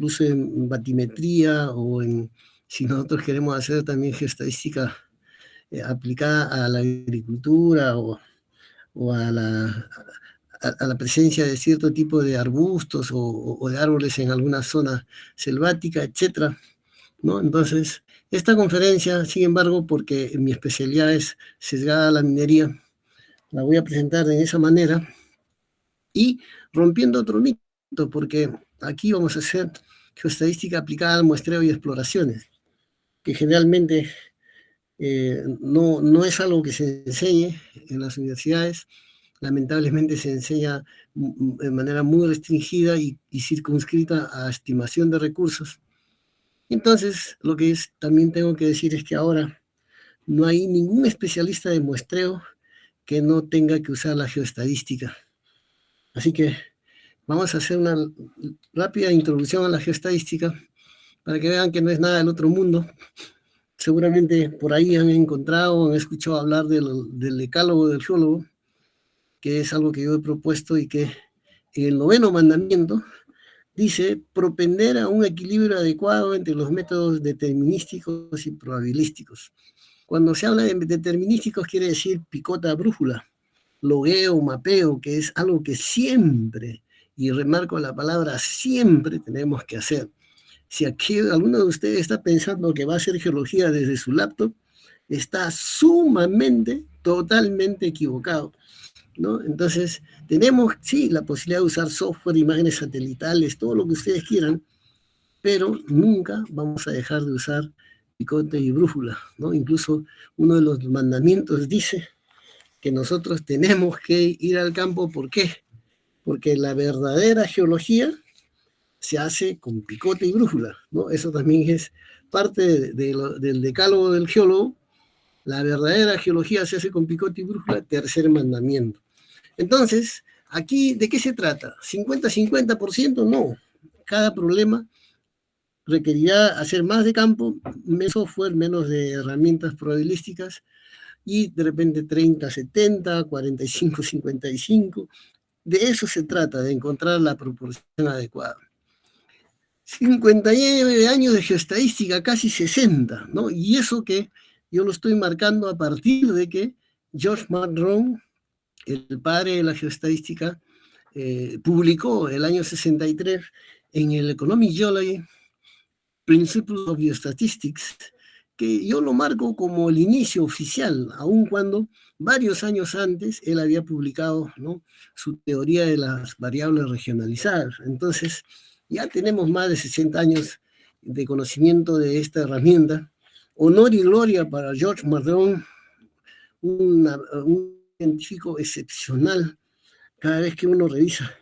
incluso en batimetría si nosotros queremos hacer también geoestadística aplicada a la agricultura o a la presencia de cierto tipo de arbustos o de árboles en alguna zona selvática, etcétera, ¿no? Entonces, esta conferencia, sin embargo, porque mi especialidad es sesgada a la minería, la voy a presentar de esa manera y rompiendo otro mito, porque aquí vamos a hacer geoestadística aplicada al muestreo y exploraciones, que generalmente no es algo que se enseñe en las universidades. Lamentablemente se enseña de manera muy restringida y circunscrita a estimación de recursos. Entonces, lo que también tengo que decir es que ahora no hay ningún especialista de muestreo que no tenga que usar la geoestadística. Así que vamos a hacer una rápida introducción a la geoestadística para que vean que no es nada del otro mundo. Seguramente por ahí han encontrado, han escuchado hablar del decálogo del geólogo, que es algo que yo he propuesto y que el 9º mandamiento dice propender a un equilibrio adecuado entre los métodos determinísticos y probabilísticos. Cuando se habla de determinísticos quiere decir picota, brújula, logueo, mapeo, que es algo que siempre, y remarco la palabra siempre, tenemos que hacer. Si aquí alguno de ustedes está pensando que va a hacer geología desde su laptop, está sumamente, totalmente equivocado, ¿no? Entonces, tenemos, sí, la posibilidad de usar software, imágenes satelitales, todo lo que ustedes quieran, pero nunca vamos a dejar de usar picote y brújula, ¿no? Incluso uno de los mandamientos dice que nosotros tenemos que ir al campo. ¿Por qué? Porque la verdadera geología se hace con picote y brújula, ¿no? Eso también es parte del decálogo del geólogo. La verdadera geología se hace con picote y brújula, tercer mandamiento. Entonces, aquí, ¿de qué se trata? ¿50-50%? No. Cada problema requerirá hacer más de campo, menos software, menos de herramientas probabilísticas, y de repente 30-70, 45-55. De eso se trata, de encontrar la proporción adecuada. 59 años de geoestadística, casi 60, ¿no? Y eso que yo lo estoy marcando a partir de que George McDrone, el padre de la geoestadística, publicó el año 63 en el Economic Geology Principles of Geostatistics, que yo lo marco como el inicio oficial, aun cuando varios años antes él había publicado, ¿no?, su teoría de las variables regionalizadas. Entonces, ya tenemos más de 60 años de conocimiento de esta herramienta. Honor y gloria para George McDrone, un científico excepcional. Cada vez que uno revisa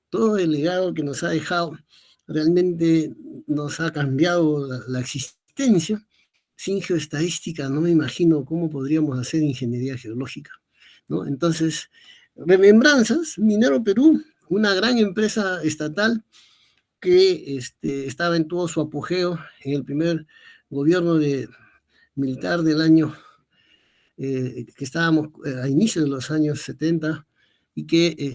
todo el legado que nos ha dejado, realmente nos ha cambiado la existencia. Sin geoestadística no me imagino cómo podríamos hacer ingeniería geológica, ¿no? Entonces, remembranzas, Minero Perú, una gran empresa estatal que estaba en todo su apogeo en el primer gobierno militar del año, que estábamos a inicios de los años 70, y que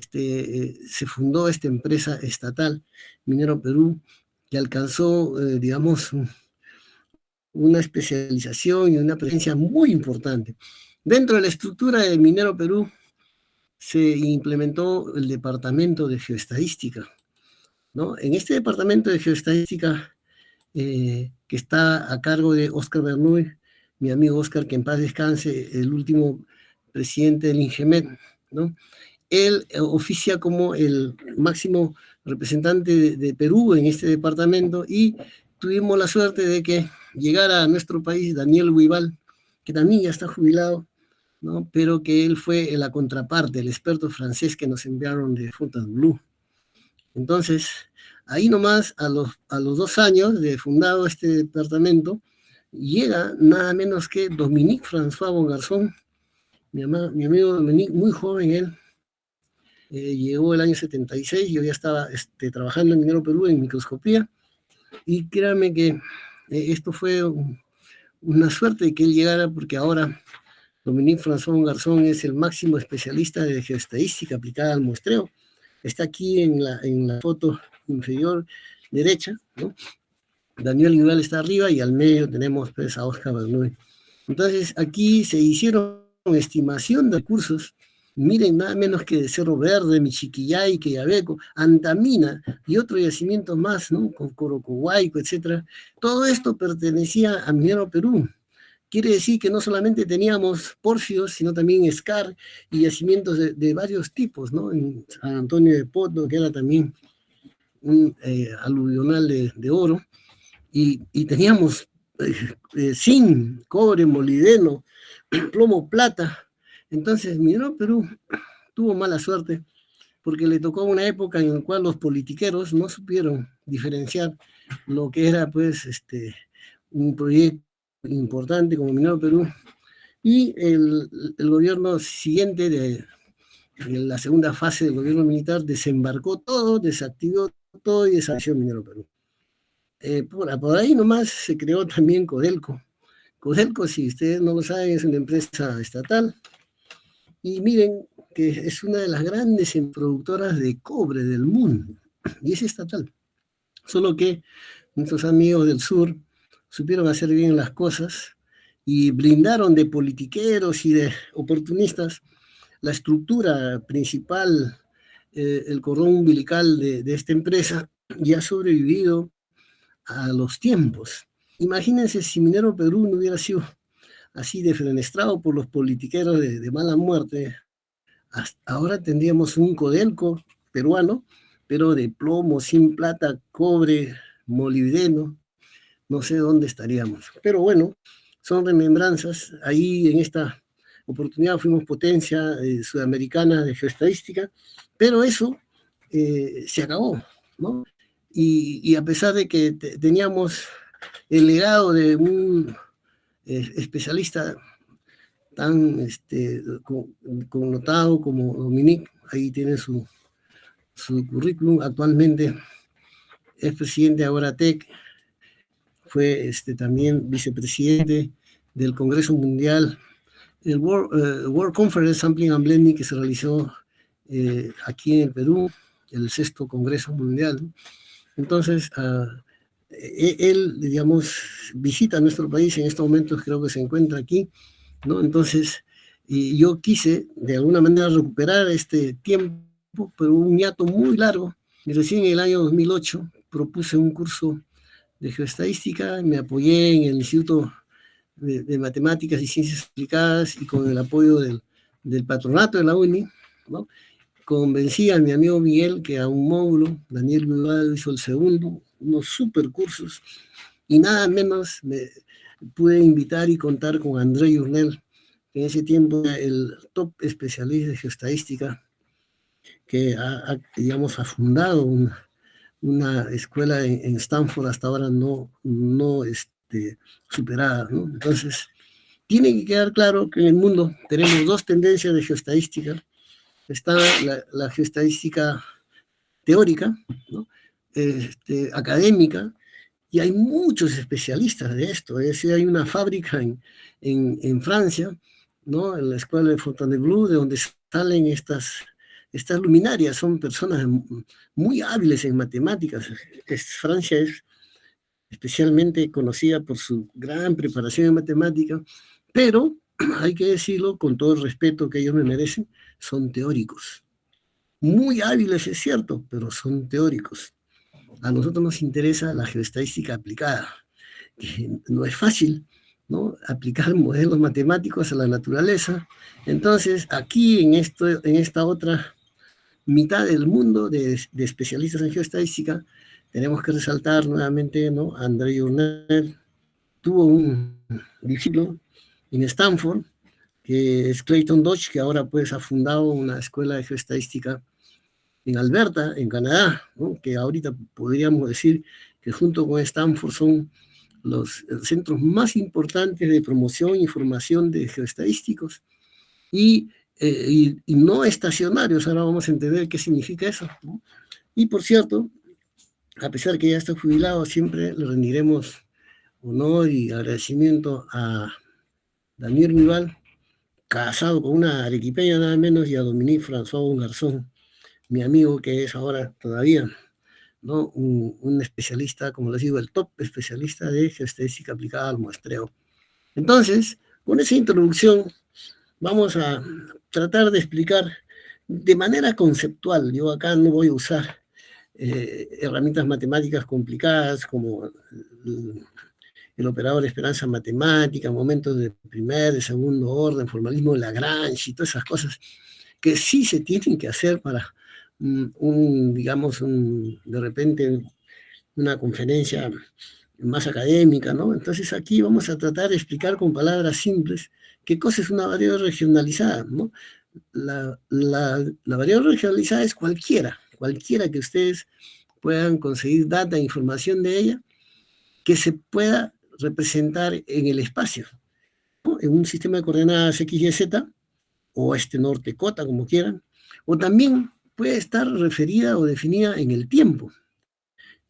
se fundó esta empresa estatal, Minero Perú, que alcanzó, digamos, una especialización y una presencia muy importante. Dentro de la estructura de Minero Perú se implementó el Departamento de Geoestadística, ¿no? En este Departamento de Geoestadística, que está a cargo de Óscar Bernuy, mi amigo Óscar, que en paz descanse, el último presidente del INGEMET, ¿no? Él oficia como el máximo representante de Perú en este departamento, y tuvimos la suerte de que llegara a nuestro país Daniel Guibal, que también ya está jubilado, ¿no?, pero que él fue la contraparte, el experto francés que nos enviaron de Fontainebleau. Entonces, ahí nomás, a los 2 años de fundado este departamento, llega nada menos que Dominique François Bongarçon, mi amigo Dominique, muy joven él. Llegó el año 76, yo ya estaba trabajando en Minero Perú en microscopía, y créanme que esto fue una suerte de que él llegara, porque ahora Dominique François Garzón es el máximo especialista de geoestadística aplicada al muestreo. Está aquí en la foto inferior derecha, ¿no? Daniel Igual está arriba y al medio tenemos pues, a Oscar Bernoulli. Entonces, aquí se hicieron estimación de recursos. Miren, nada menos que Cerro Verde, Michiquillay, Queyabeco, Antamina y otros yacimientos más, ¿no? Con Corocohuayco, etcétera. Todo esto pertenecía a Minero Perú. Quiere decir que no solamente teníamos porfios, sino también scar y yacimientos de varios tipos, ¿no? En San Antonio de Poto, que era también un aluvional de oro, y teníamos zinc, cobre, molibdeno, plomo, plata. Entonces, Minero Perú tuvo mala suerte porque le tocó una época en la cual los politiqueros no supieron diferenciar lo que era pues un proyecto importante como Minero Perú y el gobierno siguiente de la segunda fase del gobierno militar desembarcó todo, desactivó todo y desapareció Minero Perú. Por ahí nomás se creó también Codelco. Codelco, si ustedes no lo saben, es una empresa estatal. Y miren que es una de las grandes productoras de cobre del mundo. Y es estatal. Solo que nuestros amigos del sur supieron hacer bien las cosas y blindaron de politiqueros y de oportunistas la estructura principal, el cordón umbilical de esta empresa, y ha sobrevivido a los tiempos. Imagínense si Minero Perú no hubiera sido así defenestrado por los politiqueros de mala muerte. Hasta ahora tendríamos un Codelco peruano, pero de plomo, sin plata, cobre, molibdeno, no sé dónde estaríamos. Pero bueno, son remembranzas. Ahí en esta oportunidad fuimos potencia sudamericana de geoestadística, pero eso se acabó, ¿no? Y a pesar de que teníamos el legado de un especialista tan connotado como Dominique, ahí tiene su currículum, actualmente es presidente de Agoratec, fue también vicepresidente del Congreso Mundial, el World Conference Sampling and Blending que se realizó aquí en el Perú, el 6º Congreso Mundial. Entonces, él, digamos, visita nuestro país en estos momentos, creo que se encuentra aquí, ¿no? Entonces, y yo quise de alguna manera recuperar este tiempo, pero un hiato muy largo, y recién en el año 2008 propuse un curso de geoestadística, me apoyé en el Instituto de Matemáticas y Ciencias Aplicadas y con el apoyo del patronato de la UNI, ¿no? Convencí a mi amigo Miguel que a un módulo, Daniel Vival hizo el segundo, unos super cursos, y nada menos me pude invitar y contar con André Yurnel, que en ese tiempo era el top especialista de geoestadística, que digamos, ha fundado una escuela en Stanford hasta ahora no superada, ¿no? Entonces, tiene que quedar claro que en el mundo tenemos dos tendencias de geoestadística. Está la geoestadística teórica, ¿no? Académica, y hay muchos especialistas de esto. Es decir, hay una fábrica en Francia, ¿no? En la escuela de Fontainebleau, de donde salen estas luminarias. Son personas muy hábiles en matemáticas. Francia es especialmente conocida por su gran preparación en matemática, pero hay que decirlo con todo el respeto que ellos me merecen, son teóricos. Muy hábiles, es cierto, pero son teóricos. A nosotros nos interesa la geoestadística aplicada, que no es fácil, ¿no? Aplicar modelos matemáticos a la naturaleza. Entonces, aquí en esta otra mitad del mundo de especialistas en geoestadística, tenemos que resaltar nuevamente, ¿no? André Journet tuvo un discípulo en Stanford, que es Clayton Dodge, que ahora pues ha fundado una escuela de geoestadística en Alberta, en Canadá, ¿no? Que ahorita podríamos decir que junto con Stanford son los centros más importantes de promoción e información de geoestadísticos y no estacionarios. Ahora vamos a entender qué significa eso, ¿no? Y por cierto, a pesar que ya está jubilado, siempre le rendiremos honor y agradecimiento a Daniel Vival, casado con una arequipeña nada menos, y a Dominique François Garzón, mi amigo que es ahora todavía ¿no? Un especialista, como les digo, el top especialista de geostadística aplicada al muestreo. Entonces, con esa introducción, vamos a tratar de explicar de manera conceptual. Yo acá no voy a usar herramientas matemáticas complicadas como el operador de esperanza matemática, momentos de primer, de segundo orden, formalismo de Lagrange y todas esas cosas que sí se tienen que hacer para digamos, de repente una conferencia más académica, ¿no? Entonces aquí vamos a tratar de explicar con palabras simples qué cosa es una variable regionalizada, ¿no? La variable regionalizada es cualquiera que ustedes puedan conseguir data e información de ella que se pueda representar en el espacio, ¿no? En un sistema de coordenadas X, Y, Z, o norte cota, como quieran, o también puede estar referida o definida en el tiempo.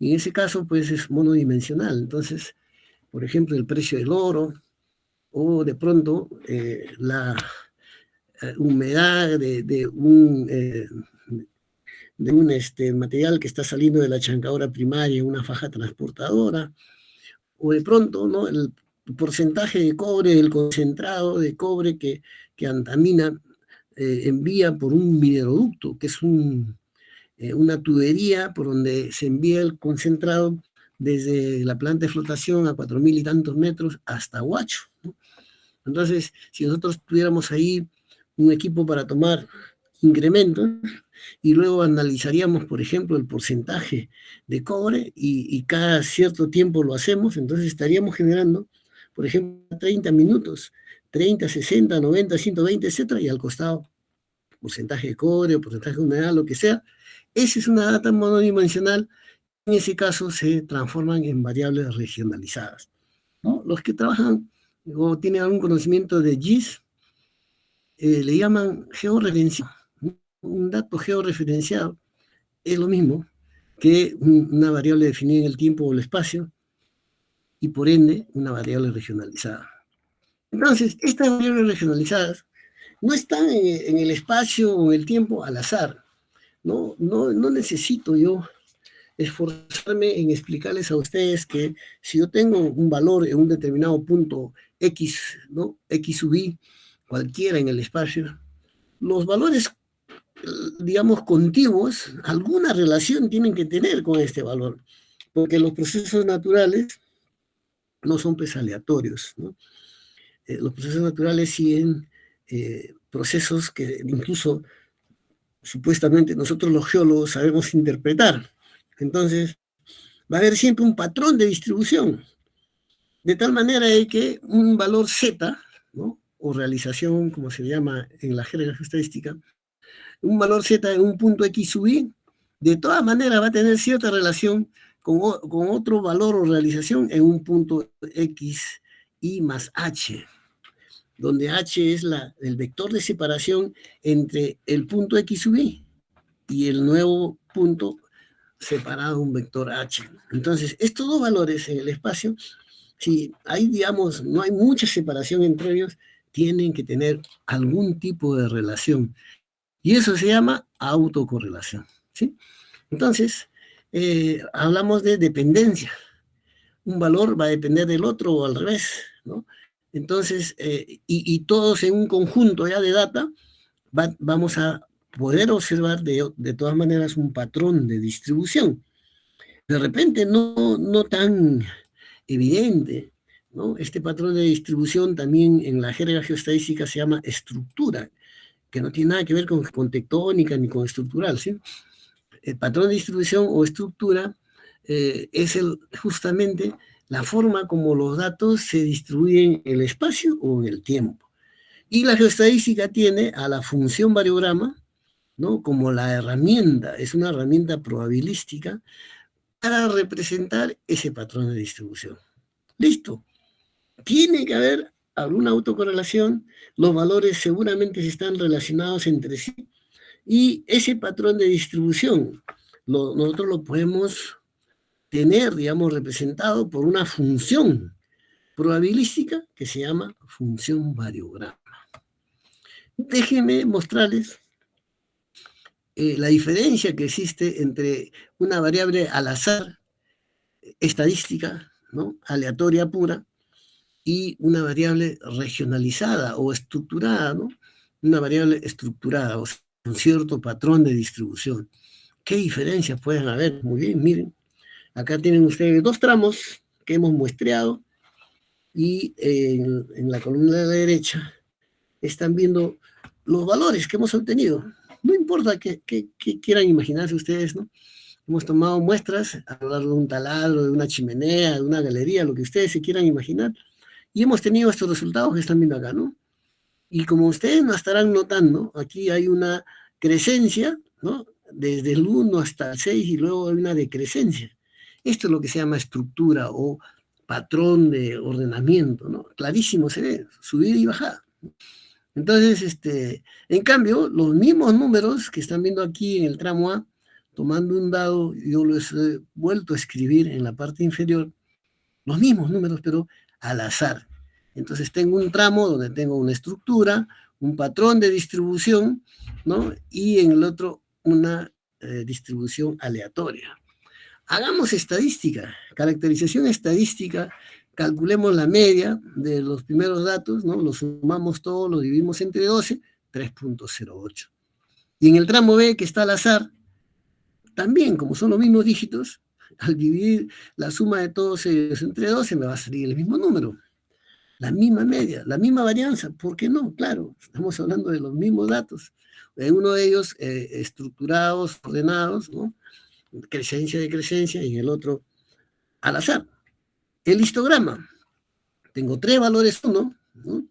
Y en ese caso, pues es monodimensional. Entonces, por ejemplo, el precio del oro, o de pronto la humedad de un material que está saliendo de la chancadura primaria en una faja transportadora, o de pronto, ¿no? El porcentaje de cobre, el concentrado de cobre que Antamina envía por un mineroducto, que es una tubería por donde se envía el concentrado desde la planta de flotación a 4.000 y tantos metros hasta Huacho, ¿no? Entonces, si nosotros tuviéramos ahí un equipo para tomar incrementos y luego analizaríamos, por ejemplo, el porcentaje de cobre y cada cierto tiempo lo hacemos, entonces estaríamos generando, por ejemplo, 30 minutos, 30, 60, 90, 120, etcétera, y al costado porcentaje de cobre o porcentaje de humedad, lo que sea. Esa es una data monodimensional. En ese caso se transforman en variables regionalizadas, ¿no? Los que trabajan o tienen algún conocimiento de GIS le llaman georreferenciado. Un dato georreferenciado es lo mismo que una variable definida en el tiempo o el espacio y por ende una variable regionalizada. Entonces, estas variables regionalizadas no están en el espacio o en el tiempo al azar. No necesito yo esforzarme en explicarles a ustedes que si yo tengo un valor en un determinado punto X, ¿no? X sub i, cualquiera en el espacio, los valores, digamos, contiguos, alguna relación tienen que tener con este valor, porque los procesos naturales no son pues aleatorios, ¿no? Los procesos naturales siguen procesos que incluso supuestamente nosotros los geólogos sabemos interpretar. Entonces, va a haber siempre un patrón de distribución, de tal manera de que un valor Z, ¿no? O realización, como se llama en la jerga estadística, un valor Z en un punto X sub i, de todas maneras va a tener cierta relación con otro valor o realización en un punto X y más H, donde H es el vector de separación entre el punto X sub i y el nuevo punto separado un vector H. Entonces, estos dos valores en el espacio, si hay, digamos, no hay mucha separación entre ellos, tienen que tener algún tipo de relación. Y eso se llama autocorrelación, ¿sí? Entonces, hablamos de dependencia. Un valor va a depender del otro o al revés, ¿no? Entonces, y todos en un conjunto ya de data, vamos a poder observar de todas maneras un patrón de distribución. De repente no tan evidente, ¿no? Este patrón de distribución también en la jerga geostadística se llama estructura, que no tiene nada que ver con tectónica ni con estructural, ¿sí? El patrón de distribución o estructura es justamente la forma como los datos se distribuyen en el espacio o en el tiempo. Y la geostadística tiene a la función variograma, ¿no? Como la herramienta, es una herramienta probabilística para representar ese patrón de distribución. Listo. Tiene que haber alguna autocorrelación, los valores seguramente están relacionados entre sí y ese patrón de distribución nosotros lo podemos tener, digamos, representado por una función probabilística que se llama función variograma. Déjenme mostrarles la diferencia que existe entre una variable al azar, estadística, ¿no? Aleatoria pura, y una variable regionalizada o estructurada, ¿no? Una variable estructurada, o sea, un cierto patrón de distribución. ¿Qué diferencias pueden haber? Muy bien, miren, acá tienen ustedes dos tramos que hemos muestreado y en la columna de la derecha están viendo los valores que hemos obtenido. No importa que quieran imaginarse ustedes, ¿no? Hemos tomado muestras a lo largo de un taladro, de una chimenea, de una galería, lo que ustedes se quieran imaginar, y hemos tenido estos resultados que están viendo acá, ¿no? Y como ustedes no estarán notando, aquí hay una crecencia, ¿no? Desde el 1 hasta el 6 y luego hay una decrecencia. Esto es lo que se llama estructura o patrón de ordenamiento, ¿no? Clarísimo se ve, subida y bajada. Entonces, en cambio, los mismos números que están viendo aquí en el tramo A, tomando un dado, yo los he vuelto a escribir en la parte inferior, los mismos números, pero al azar. Entonces tengo un tramo donde tengo una estructura, un patrón de distribución, ¿no? Y en el otro una distribución aleatoria. Hagamos estadística, caracterización estadística, calculemos la media de los primeros datos, ¿no? Los sumamos todos, los dividimos entre 12, 3.08. Y en el tramo B, que está al azar, también, como son los mismos dígitos, al dividir la suma de todos ellos entre 12 me va a salir el mismo número, la misma media, la misma varianza. ¿Por qué no? Claro, estamos hablando de los mismos datos. En uno de ellos estructurados, ordenados, ¿no? Crecencia, decrecencia, y en el otro al azar. El histograma. Tengo tres valores 1, ¿no?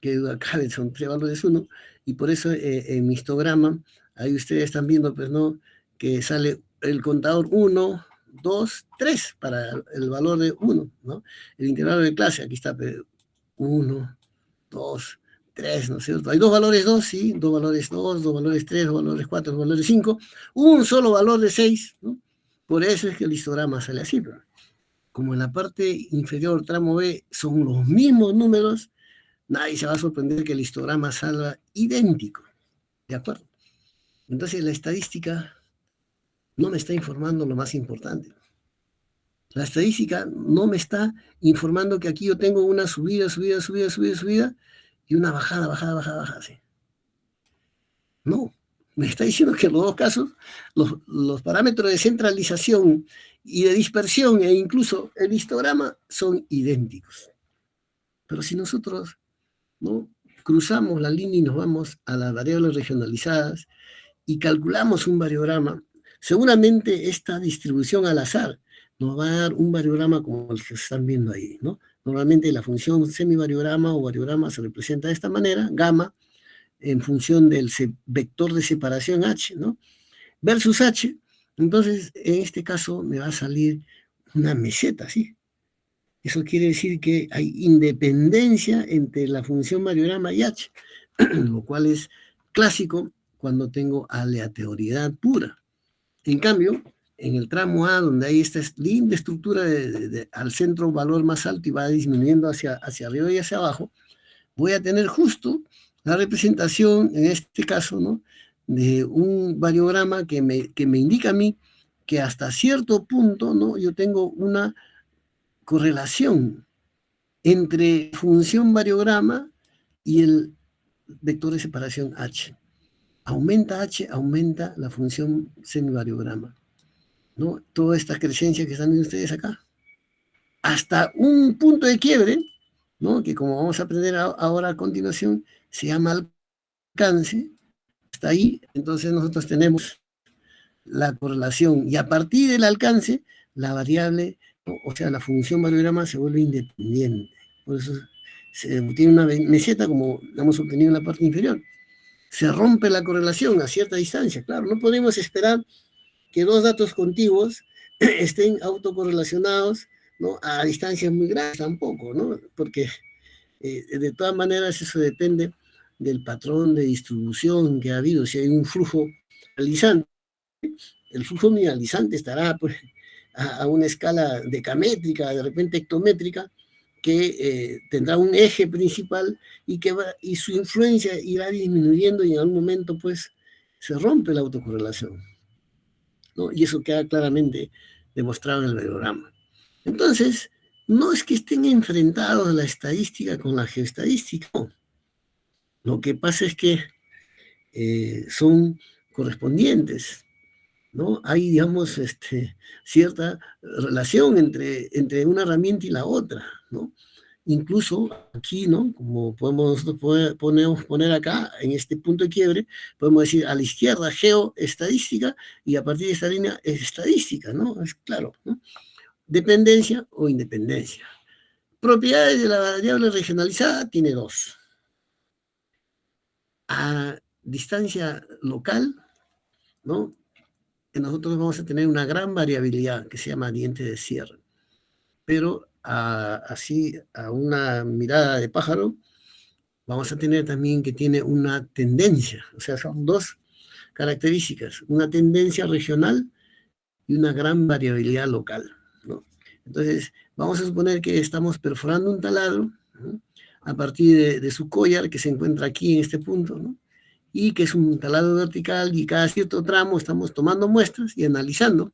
Que acá son tres valores 1, y por eso en mi histograma, ahí ustedes están viendo, pues, ¿no? Que sale el contador 1, 2, 3 para el valor de 1, ¿no? El intervalo de clase, aquí está, 1, 2, 3, ¿no es cierto? Hay dos valores 2, sí, dos valores 2, dos valores 3, dos valores 4, dos valores 5, un solo valor de 6, ¿no? Por eso es que el histograma sale así, pero como en la parte inferior, tramo B, son los mismos números, nadie se va a sorprender que el histograma salga idéntico, ¿de acuerdo? Entonces la estadística no me está informando lo más importante. La estadística no me está informando que aquí yo tengo una subida, subida, subida, subida, subida, y una bajada, bajada, bajada, bajada, ¿sí? No, me está diciendo que en los dos casos los parámetros de centralización y de dispersión e incluso el histograma son idénticos. Pero si nosotros, ¿no?, cruzamos la línea y nos vamos a las variables regionalizadas y calculamos un variograma, seguramente esta distribución al azar nos va a dar un variograma como el que están viendo ahí, ¿no? Normalmente la función semivariograma o variograma se representa de esta manera, gamma, en función del vector de separación H, ¿no? Versus H, entonces en este caso me va a salir una meseta, ¿sí? Eso quiere decir que hay independencia entre la función variograma y H, lo cual es clásico cuando tengo aleatoriedad pura. En cambio, en el tramo A, donde hay esta linda estructura al centro valor más alto y va disminuyendo hacia arriba y hacia abajo, voy a tener justo la representación, en este caso, ¿no?, de un variograma que me indica a mí que hasta cierto punto, ¿no?, yo tengo una correlación entre función variograma y el vector de separación H. Aumenta H, aumenta la función semivariograma, ¿no? Toda esta crecencia que están viendo ustedes acá. Hasta un punto de quiebre, ¿no?, que como vamos a aprender ahora a continuación, se llama alcance. Hasta ahí, entonces nosotros tenemos la correlación, y a partir del alcance, la variable, o sea, la función variograma se vuelve independiente. Por eso se tiene una meseta como la hemos obtenido en la parte inferior. Se rompe la correlación a cierta distancia. Claro, no podemos esperar que dos datos contiguos estén autocorrelacionados, ¿no?, a distancias muy grandes tampoco, ¿no? Porque de todas maneras eso depende del patrón de distribución que ha habido. Si hay un flujo realizante, el flujo mineralizante estará, pues, a una escala decamétrica, de repente hectométrica, que tendrá un eje principal y su influencia irá disminuyendo y en algún momento, pues, se rompe la autocorrelación, ¿no? Y eso queda claramente demostrado en el variograma. Entonces, no es que estén enfrentados la estadística con la geoestadística, no. Lo que pasa es que son correspondientes, ¿no? Hay, digamos, cierta relación entre una herramienta y la otra, ¿no? Incluso aquí, ¿no? Como podemos poner acá, en este punto de quiebre, podemos decir a la izquierda geoestadística y a partir de esta línea estadística, ¿no? Es claro, ¿no? Dependencia o independencia. Propiedades de la variable regionalizada tiene dos. A distancia local, ¿no? Nosotros vamos a tener una gran variabilidad que se llama diente de cierre. Pero así, a una mirada de pájaro, vamos a tener también que tiene una tendencia. O sea, son dos características, una tendencia regional y una gran variabilidad local, ¿no? Entonces, vamos a suponer que estamos perforando un taladro, ¿no? A partir de su collar que se encuentra aquí en este punto, ¿no? Y que es un taladro vertical y cada cierto tramo estamos tomando muestras y analizando.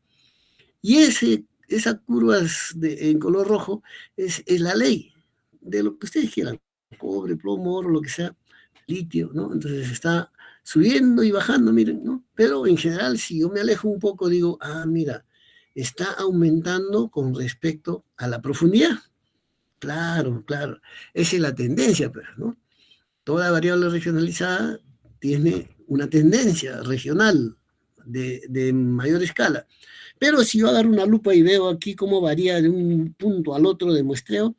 Y esas curvas en color rojo es la ley de lo que ustedes quieran, cobre, plomo, oro, lo que sea, litio, ¿no? Entonces está subiendo y bajando, miren, ¿no? Pero en general, si yo me alejo un poco, digo, mira, está aumentando con respecto a la profundidad. Claro, claro, esa es la tendencia, pero, ¿no? Toda variable regionalizada tiene una tendencia regional de mayor escala. Pero si yo agarro una lupa y veo aquí cómo varía de un punto al otro de muestreo,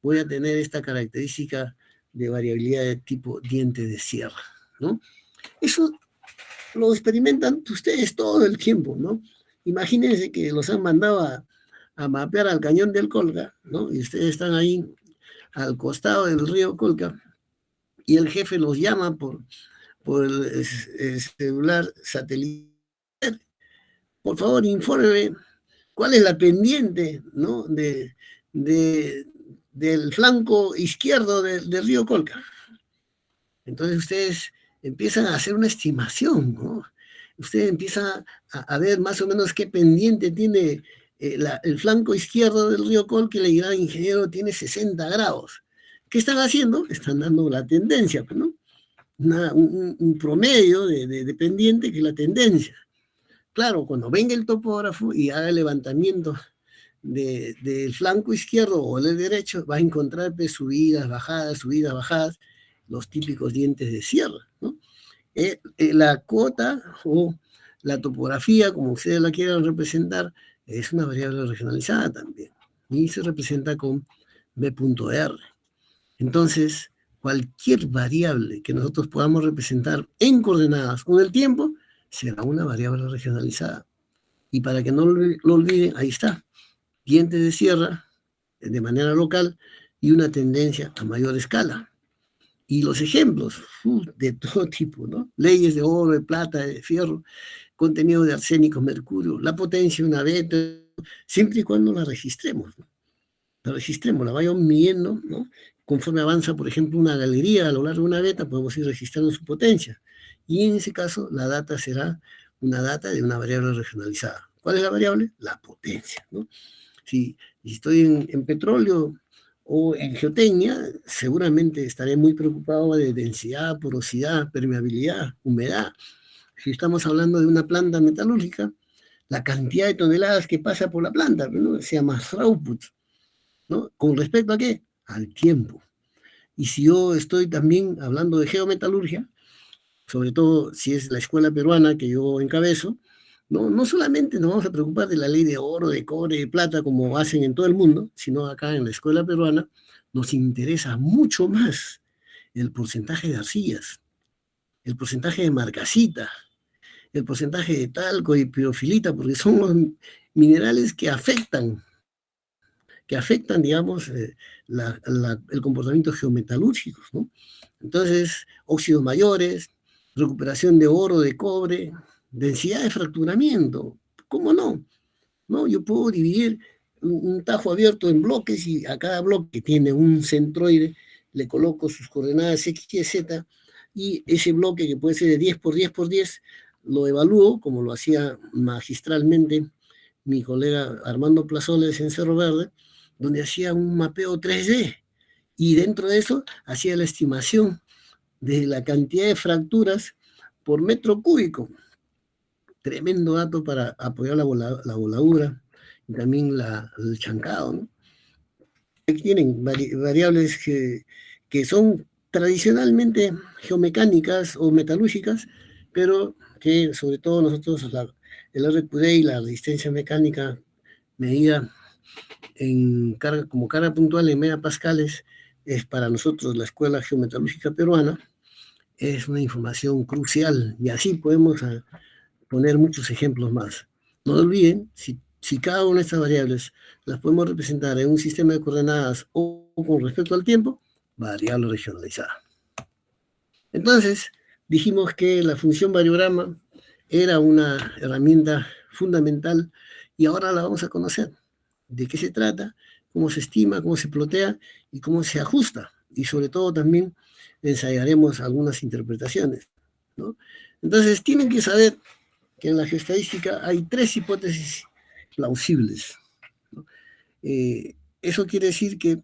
voy a tener esta característica de variabilidad de tipo diente de sierra, ¿no? Eso lo experimentan ustedes todo el tiempo, ¿no? Imagínense que los han mandado a mapear al cañón del Colca, ¿no? Y ustedes están ahí al costado del río Colca y el jefe los llama por el celular satelital. Por favor, infórmeme cuál es la pendiente, ¿no? Del flanco izquierdo del río Colca. Entonces ustedes empiezan a hacer una estimación, ¿no? Ustedes empiezan a ver más o menos qué pendiente tiene el flanco izquierdo del río Colca y le dirán, ingeniero, tiene 60 grados. ¿Qué están haciendo? Están dando la tendencia, ¿no? Un promedio de pendiente que es la tendencia. Claro, cuando venga el topógrafo y haga el levantamiento del flanco izquierdo o del derecho, va a encontrar pues, subidas, bajadas, los típicos dientes de sierra, ¿no? La cota o la topografía, como ustedes la quieran representar, es una variable regionalizada también y se representa con B.R. Entonces, cualquier variable que nosotros podamos representar en coordenadas o en el tiempo será una variable regionalizada. Y para que no lo olviden, ahí está, dientes de sierra de manera local y una tendencia a mayor escala. Y los ejemplos de todo tipo, ¿no? Leyes de oro, de plata, de fierro, contenido de arsénico, mercurio, la potencia de una beta, siempre y cuando la registremos, ¿no? La vayamos midiendo, ¿no? Conforme avanza, por ejemplo, una galería a lo largo de una beta, podemos ir registrando su potencia. Y en ese caso, la data será una data de una variable regionalizada. ¿Cuál es la variable? La potencia, ¿no? Si estoy en petróleo o en geotecnia, seguramente estaré muy preocupado de densidad, porosidad, permeabilidad, humedad. Si estamos hablando de una planta metalúrgica, la cantidad de toneladas que pasa por la planta, ¿no? Se llama throughput, ¿no? ¿Con respecto a qué? Al tiempo. Y si yo estoy también hablando de geometalurgia, sobre todo si es la escuela peruana que yo encabezo, no solamente nos vamos a preocupar de la ley de oro, de cobre, de plata, como hacen en todo el mundo, sino acá en la escuela peruana nos interesa mucho más el porcentaje de arcillas, el porcentaje de marcasita, el porcentaje de talco y pirofilita, porque son los minerales que afectan, digamos, el comportamiento geometalúrgico, ¿no? Entonces, óxidos mayores, recuperación de oro, de cobre, densidad de fracturamiento, ¿cómo no? ¿No? Yo puedo dividir un tajo abierto en bloques y a cada bloque tiene un centroide, le coloco sus coordenadas X, Y, Z, y ese bloque que puede ser de 10 por 10 por 10, lo evalúo, como lo hacía magistralmente mi colega Armando Plazoles en Cerro Verde, donde hacía un mapeo 3D y dentro de eso hacía la estimación de la cantidad de fracturas por metro cúbico. Tremendo dato para apoyar la voladura y también el chancado, ¿no? Aquí tienen variables que son tradicionalmente geomecánicas o metalúrgicas, pero que sobre todo nosotros el RQD y la resistencia mecánica medida como carga puntual en megapascales es para nosotros la Escuela Geometalúrgica Peruana, es una información crucial y así podemos poner muchos ejemplos más. No olviden, si cada una de estas variables las podemos representar en un sistema de coordenadas o con respecto al tiempo, variable regionalizada. Entonces, dijimos que la función variograma era una herramienta fundamental y ahora la vamos a conocer. ¿De qué se trata? ¿Cómo se estima? ¿Cómo se plotea? ¿Y cómo se ajusta? Y sobre todo también ensayaremos algunas interpretaciones, ¿no? Entonces, tienen que saber que en la geoestadística hay 3 hipótesis plausibles, ¿no? Eso quiere decir que,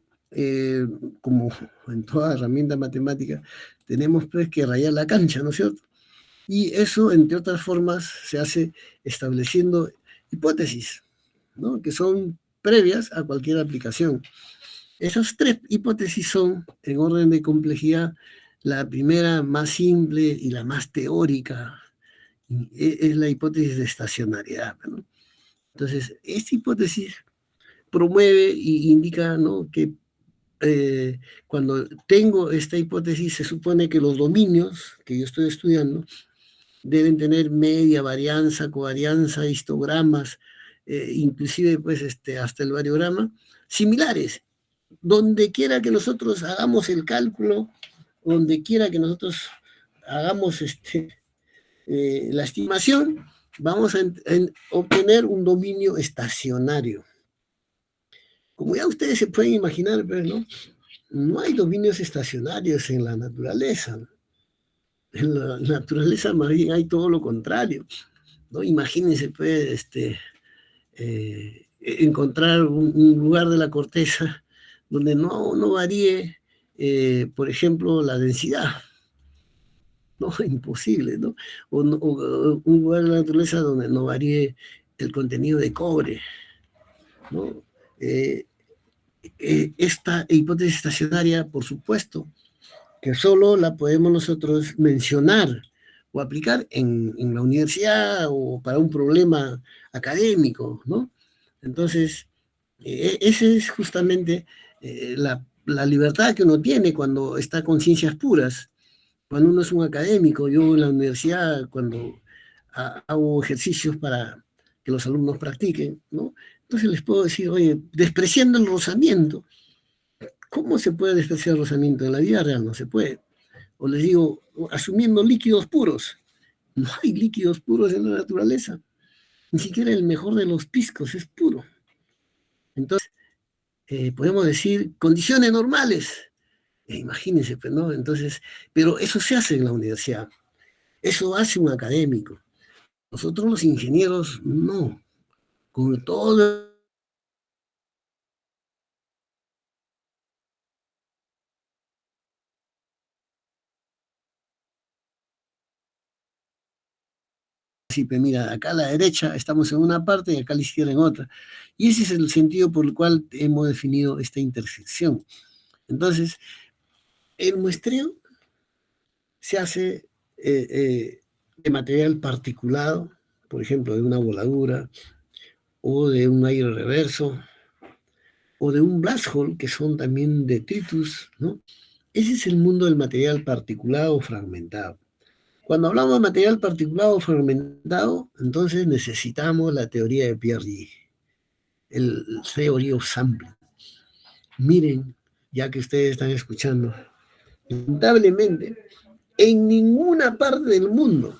como en toda herramienta matemática, tenemos pues que rayar la cancha, ¿no es cierto? Y eso, entre otras formas, se hace estableciendo hipótesis, ¿no? Que son previas a cualquier aplicación. Esas 3 hipótesis son, en orden de complejidad, la primera más simple y la más teórica, es la hipótesis de estacionariedad, ¿no? Entonces, esta hipótesis promueve e indica, ¿no?, que cuando tengo esta hipótesis se supone que los dominios que yo estoy estudiando deben tener media, varianza, covarianza, histogramas, inclusive pues hasta el variograma, similares. Donde quiera que nosotros hagamos el cálculo, donde quiera que nosotros hagamos la estimación, vamos a obtener un dominio estacionario. Como ya ustedes se pueden imaginar, pero no hay dominios estacionarios en la naturaleza. En la naturaleza más bien hay todo lo contrario, ¿no? Imagínense, pues, encontrar un lugar de la corteza donde no varíe, por ejemplo, la densidad. No, imposible, ¿no? O un lugar de la naturaleza donde no varíe el contenido de cobre, ¿no? Esta hipótesis estacionaria, por supuesto, que solo la podemos nosotros mencionar o aplicar en la universidad o para un problema académico, ¿no? Entonces, esa es justamente la libertad que uno tiene cuando está con ciencias puras, cuando uno es un académico. Yo en la universidad, cuando hago ejercicios para que los alumnos practiquen, ¿no? Entonces les puedo decir, oye, despreciando el rozamiento, ¿cómo se puede despreciar el rozamiento? En la vida real no se puede. O les digo, asumiendo líquidos puros, no hay líquidos puros en la naturaleza, ni siquiera el mejor de los piscos es puro. Entonces, podemos decir condiciones normales. Imagínense, pues, ¿no? Entonces, pero eso se hace en la universidad, eso hace un académico. Nosotros los ingenieros, no. Con todo mira, acá a la derecha estamos en una parte y acá a la izquierda en otra. Y ese es el sentido por el cual hemos definido esta intersección. Entonces, el muestreo se hace de material particulado, por ejemplo, de una voladura, o de un aire reverso, o de un blast hole, que son también detritus, ¿no? Ese es el mundo del material particulado o fragmentado. Cuando hablamos de material particulado o fragmentado, entonces necesitamos la teoría de Pierre, el Theory of Sampling. Miren, ya que ustedes están escuchando, lamentablemente, en ninguna parte del mundo,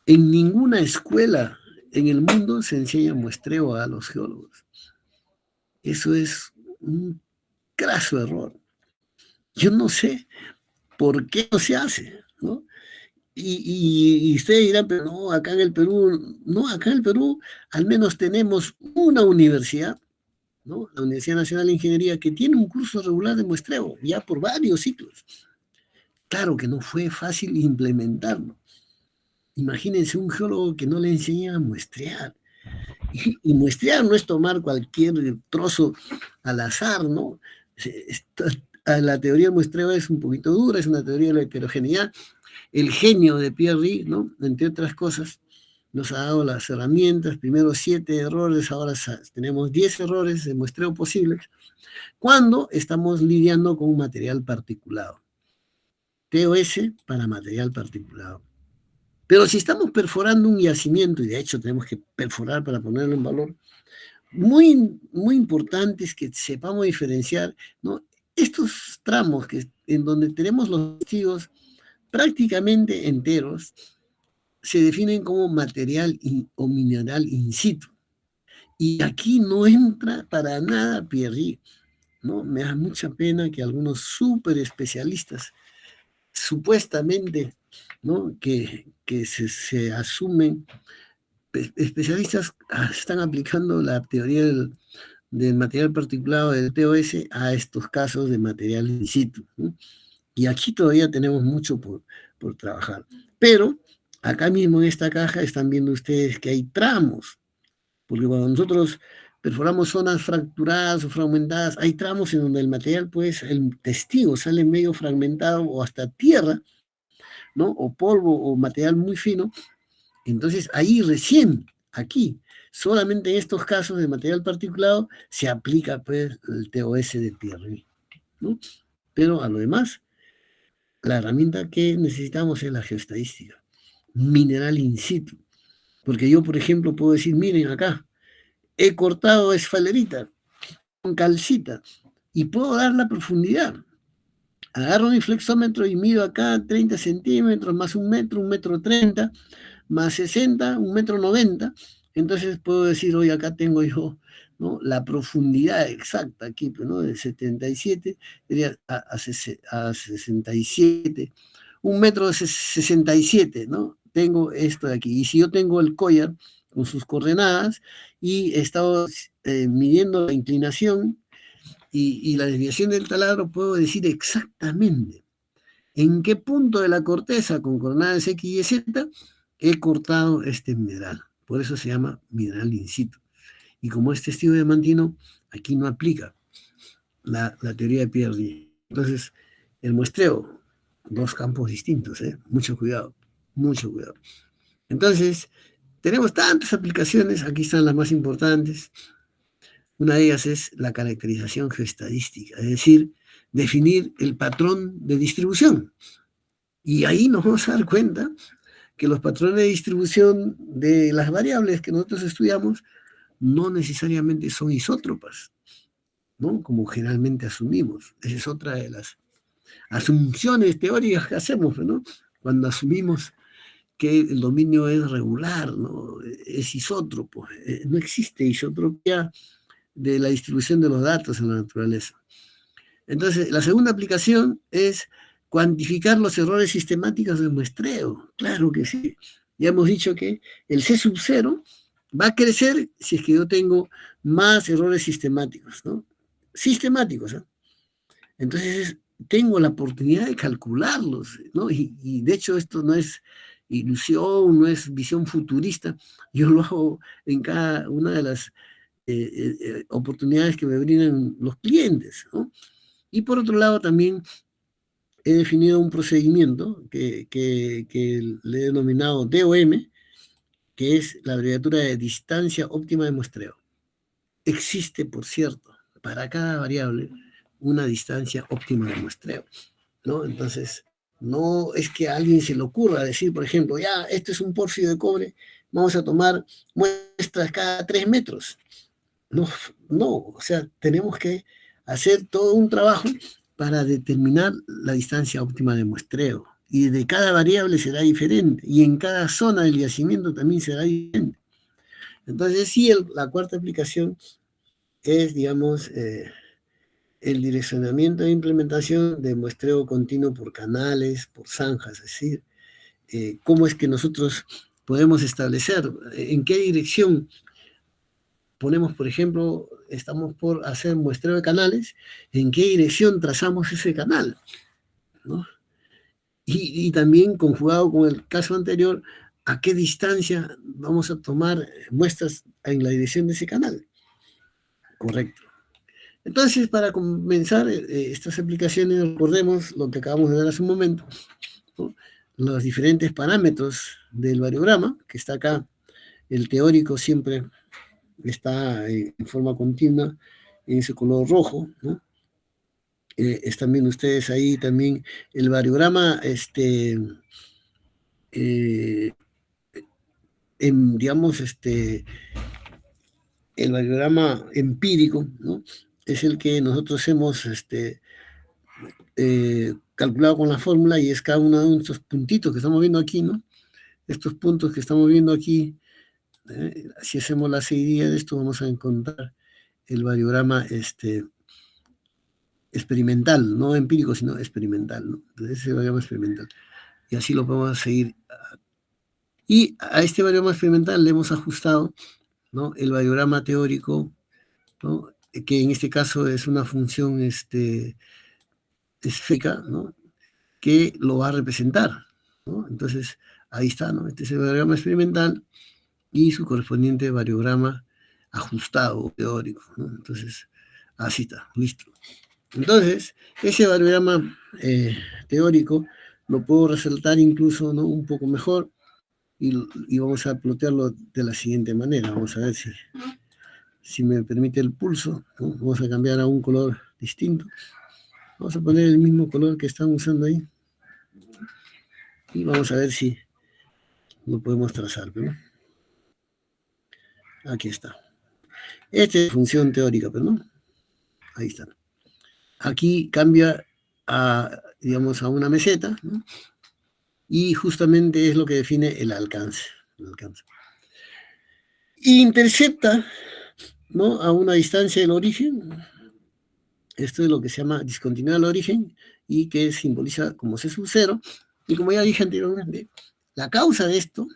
en ninguna escuela en el mundo se enseña muestreo a los geólogos. Eso es un craso error. Yo no sé por qué no se hace, ¿no? Y ustedes dirán, pero no, acá en el Perú, no, acá en el Perú al menos tenemos una universidad, ¿no? La Universidad Nacional de Ingeniería, que tiene un curso regular de muestreo, ya por varios ciclos. Claro que no fue fácil implementarlo. Imagínense un geólogo que no le enseña a muestrear. Y muestrear no es tomar cualquier trozo al azar, ¿no? La teoría del muestreo es un poquito dura, es una teoría de la heterogeneidad. El genio de Pierre, ¿no? Entre otras cosas, nos ha dado las herramientas, primero 7 errores, ahora tenemos 10 errores de muestreo posibles, cuando estamos lidiando con material particulado. TOS para material particulado. Pero si estamos perforando un yacimiento, y de hecho tenemos que perforar para ponerlo en valor, muy importante es que sepamos diferenciar, ¿no? Estos tramos en donde tenemos los testigos prácticamente enteros, se definen como material o mineral in situ. Y aquí no entra para nada Pierre, ¿no? Me da mucha pena que algunos súper especialistas, supuestamente, ¿no? que se asumen especialistas, están aplicando la teoría del material particulado del TOS a estos casos de material in situ, ¿no? Y aquí todavía tenemos mucho por trabajar. Pero acá mismo en esta caja están viendo ustedes que hay tramos, porque cuando nosotros perforamos zonas fracturadas o fragmentadas, hay tramos en donde el material, pues, el testigo sale medio fragmentado o hasta tierra, ¿no? O polvo o material muy fino. Entonces ahí recién, aquí, solamente en estos casos de material particulado, se aplica, pues, el TOS de Pierre, ¿no? Pero a lo demás, la herramienta que necesitamos es la geoestadística, mineral in situ. Porque yo, por ejemplo, puedo decir, miren acá, he cortado esfalerita con calcita y puedo dar la profundidad. Agarro mi flexómetro y mido acá 30 centímetros, más un metro 30, más 60, 1,90 m. Entonces puedo decir, hoy acá tengo yo, ¿no? La profundidad exacta aquí, pues, ¿no? De 77 a 67, 1,67 m, ¿no? Tengo esto de aquí. Y si yo tengo el collar con sus coordenadas y he estado midiendo la inclinación y la desviación del taladro, puedo decir exactamente en qué punto de la corteza con coordenadas X y Z he cortado este mineral. Por eso se llama mineral in situ. Y como es testigo diamantino, aquí no aplica la teoría de Pierre. Entonces, el muestreo, dos campos distintos, ¿eh? Mucho cuidado, mucho cuidado. Entonces, tenemos tantas aplicaciones, aquí están las más importantes. Una de ellas es la caracterización geoestadística, es decir, definir el patrón de distribución. Y ahí nos vamos a dar cuenta que los patrones de distribución de las variables que nosotros estudiamos no necesariamente son isótropas, ¿no? Como generalmente asumimos. Esa es otra de las asunciones teóricas que hacemos, ¿no? Cuando asumimos que el dominio es regular, ¿no? Es isótropo. No existe isotropía de la distribución de los datos en la naturaleza. Entonces, la segunda aplicación es cuantificar los errores sistemáticos del muestreo. Claro que sí. Ya hemos dicho que el C sub 0 va a crecer si es que yo tengo más errores sistemáticos, ¿no? Sistemáticos, ¿eh? Entonces, tengo la oportunidad de calcularlos, ¿no? Y de hecho esto no es ilusión, no es visión futurista. Yo lo hago en cada una de las oportunidades que me brindan los clientes, ¿no? Y por otro lado, también he definido un procedimiento que le he denominado DOM, que es la abreviatura de distancia óptima de muestreo. Existe, por cierto, para cada variable una distancia óptima de muestreo, ¿no? Entonces, no es que a alguien se le ocurra decir, por ejemplo, ya, este es un pórfido de cobre, vamos a tomar muestras cada 3 metros. No, no, o sea, tenemos que hacer todo un trabajo para determinar la distancia óptima de muestreo. Y de cada variable será diferente. Y en cada zona del yacimiento también será diferente. Entonces, sí, la cuarta aplicación es, digamos, el direccionamiento e implementación de muestreo continuo por canales, por zanjas, es decir, cómo es que nosotros podemos establecer en qué dirección ponemos, por ejemplo, estamos por hacer muestreo de canales, en qué dirección trazamos ese canal, ¿no? Y también conjugado con el caso anterior, a qué distancia vamos a tomar muestras en la dirección de ese canal. Correcto. Entonces, para comenzar estas aplicaciones, recordemos lo que acabamos de ver hace un momento, ¿no? Los diferentes parámetros del variograma, que está acá, el teórico siempre está en forma continua en ese color rojo, ¿no? Están viendo ustedes ahí también el variograma, digamos, el variograma empírico, ¿no? Es el que nosotros hemos calculado con la fórmula y es cada uno de estos puntitos que estamos viendo aquí, ¿no? Estos puntos que estamos viendo aquí, si hacemos la seguidilla de esto, vamos a encontrar el variograma experimental, no empírico, sino experimental, ¿no? Entonces, ese variograma experimental. Y así lo podemos seguir. Y a este variograma experimental le hemos ajustado, ¿no?, el variograma teórico, ¿no?, que en este caso es una función esférica, ¿no?, que lo va a representar, ¿no? Entonces, ahí está, ¿no? Este es el variograma experimental y su correspondiente variograma ajustado teórico, ¿no? Entonces, así está, listo. Entonces, ese variograma teórico lo puedo resaltar incluso, ¿no?, un poco mejor y vamos a plotearlo de la siguiente manera. Vamos a ver si me permite el pulso, ¿no? Vamos a cambiar a un color distinto. Vamos a poner el mismo color que están usando ahí. Y vamos a ver si lo podemos trazar, ¿no? Aquí está. Esta es función teórica, pero no. Ahí está. Aquí cambia a, digamos, a una meseta, ¿no? Y justamente es lo que define el alcance. Intercepta, ¿no?, a una distancia del origen. Esto es lo que se llama discontinuidad del origen y que simboliza como C sub 0. Y como ya dije anteriormente, la causa de esto,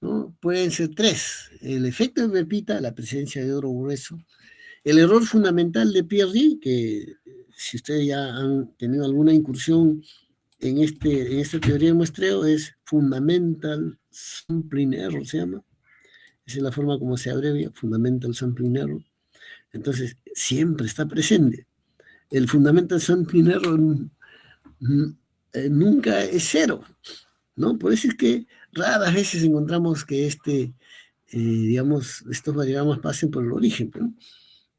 ¿no?, pueden ser tres: el efecto de Pepita, la presencia de oro grueso, el error fundamental de Pierre, que si ustedes ya han tenido alguna incursión en esta teoría de muestreo, es Fundamental Sampling Error, se llama. Esa es la forma como se abrevia, Fundamental Sampling Error. Entonces, siempre está presente. El Fundamental Sampling Error nunca es cero, ¿no? Por eso es que raras veces encontramos que digamos, estos variogramas pasen por el origen, ¿no?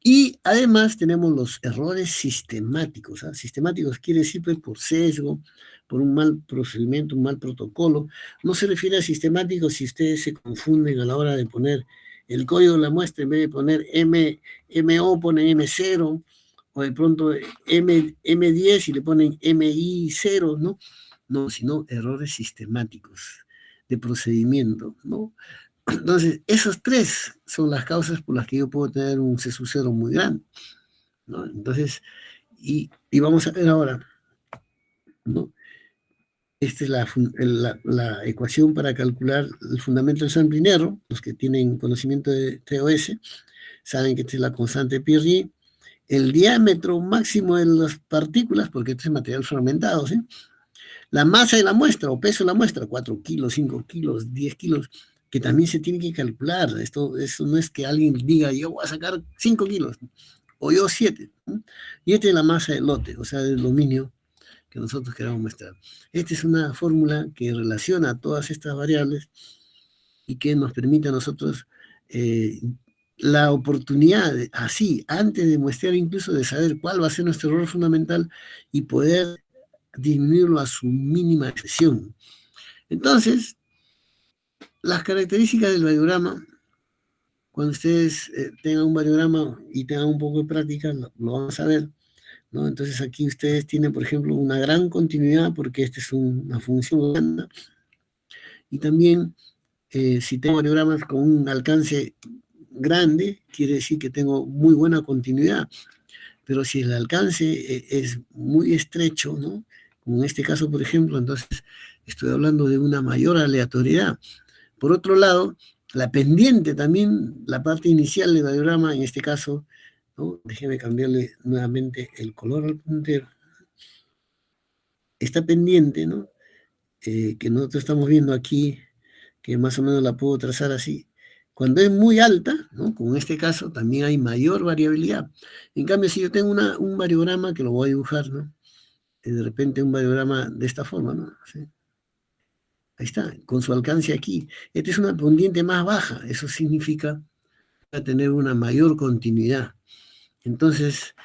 Y además tenemos los errores sistemáticos, ¿eh? Sistemáticos quiere decir, pues, por sesgo, por un mal procedimiento, un mal protocolo. No se refiere a sistemáticos si ustedes se confunden a la hora de poner el código de la muestra, en vez de poner MO ponen M0, o de pronto M10 y le ponen MI0, ¿no? No, sino errores sistemáticos de procedimiento, ¿no? Entonces, esos tres son las causas por las que yo puedo tener un C sub 0 muy grande, ¿no? Entonces, y vamos a ver ahora, ¿no? Esta es la ecuación para calcular el fundamento del sampling error. Los que tienen conocimiento de TOS saben que esta es la constante de Pierre. El diámetro máximo de las partículas, porque este es material fragmentado, ¿sí? La masa de la muestra o peso de la muestra, 4 kilos, 5 kilos, 10 kilos, que también se tiene que calcular. Esto no es que alguien diga, yo voy a sacar 5 kilos, o yo 7. ¿No? Y esta es la masa del lote, o sea, del dominio que nosotros queremos muestrar. Esta es una fórmula que relaciona todas estas variables y que nos permite a nosotros la oportunidad, así, antes de muestrear incluso, de saber cuál va a ser nuestro error fundamental y poder disminuirlo a su mínima expresión. Entonces, las características del variograma, cuando ustedes tengan un variograma y tengan un poco de práctica, lo van a saber, ¿no? Entonces aquí ustedes tienen, por ejemplo, una gran continuidad, porque esta es una función grande, y también si tengo variogramas con un alcance grande, quiere decir que tengo muy buena continuidad. Pero si el alcance es muy estrecho, ¿no?, como en este caso, por ejemplo, entonces Estoy hablando de una mayor aleatoriedad. Por otro lado, la pendiente también, la parte inicial del variograma, en este caso, ¿no? Déjeme cambiarle nuevamente el color al puntero. Esta pendiente, ¿no? Que nosotros estamos viendo aquí, que más o menos la puedo trazar así. Cuando es muy alta, ¿no? Como en este caso, también hay mayor variabilidad. En cambio, si yo tengo un variograma, que lo voy a dibujar, ¿no? De repente un variograma de esta forma, ¿no? ¿Sí? Ahí está, con su alcance aquí. Esta es una pendiente más baja, eso significa tener una mayor continuidad. Entonces,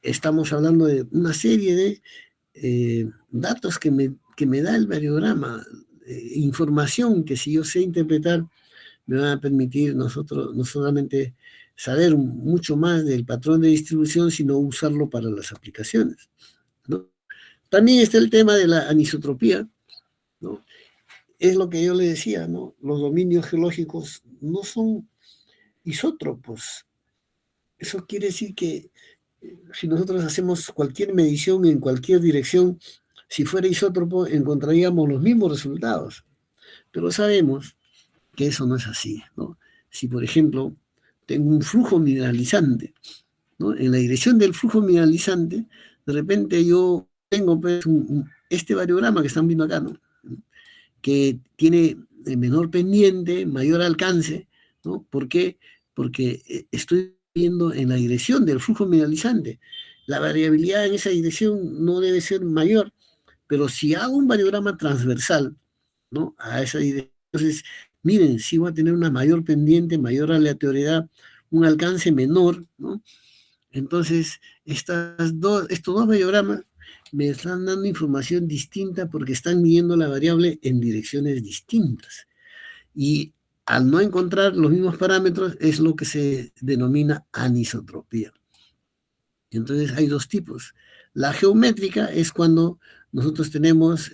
estamos hablando de una serie de datos que me da el variograma, información que si yo sé interpretar, me van a permitir no solamente saber mucho más del patrón de distribución, sino usarlo para las aplicaciones, ¿no? También está el tema de la anisotropía, ¿no? Es lo que yo le decía, ¿no? Los dominios geológicos no son isótropos. Eso quiere decir que si nosotros hacemos cualquier medición en cualquier dirección, si fuera isótropo, encontraríamos los mismos resultados. Pero sabemos que eso no es así, ¿no? Si, por ejemplo, tengo un flujo mineralizante, ¿no? En la dirección del flujo mineralizante, de repente yo tengo pues, este variograma que están viendo acá, ¿no? Que tiene menor pendiente, mayor alcance, ¿no? ¿Por qué? Porque estoy viendo en la dirección del flujo mineralizante. La variabilidad en esa dirección no debe ser mayor, pero si hago un variograma transversal, ¿no? A esa dirección, entonces, miren, sí voy a tener una mayor pendiente, mayor aleatoriedad, un alcance menor, ¿no? Entonces, estos dos variogramas me están dando información distinta porque están midiendo la variable en direcciones distintas. Y al no encontrar los mismos parámetros es lo que se denomina anisotropía. Entonces hay dos tipos. La geométrica es cuando nosotros tenemos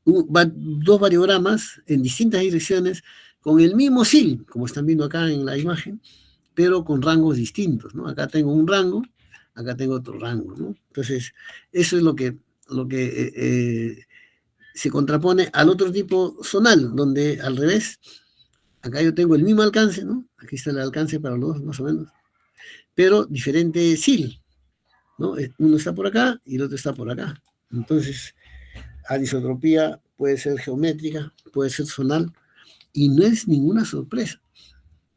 dos variogramas en distintas direcciones con el mismo SIL, como están viendo acá en la imagen, pero con rangos distintos, ¿no? Acá tengo un rango, acá tengo otro rango, ¿no? Entonces, eso es lo que se contrapone al otro tipo zonal, donde al revés, acá yo tengo el mismo alcance, ¿no? Aquí está el alcance para los dos, más o menos, pero diferente SIL, ¿no? Uno está por acá y el otro está por acá. Entonces, anisotropía puede ser geométrica, puede ser zonal, y no es ninguna sorpresa,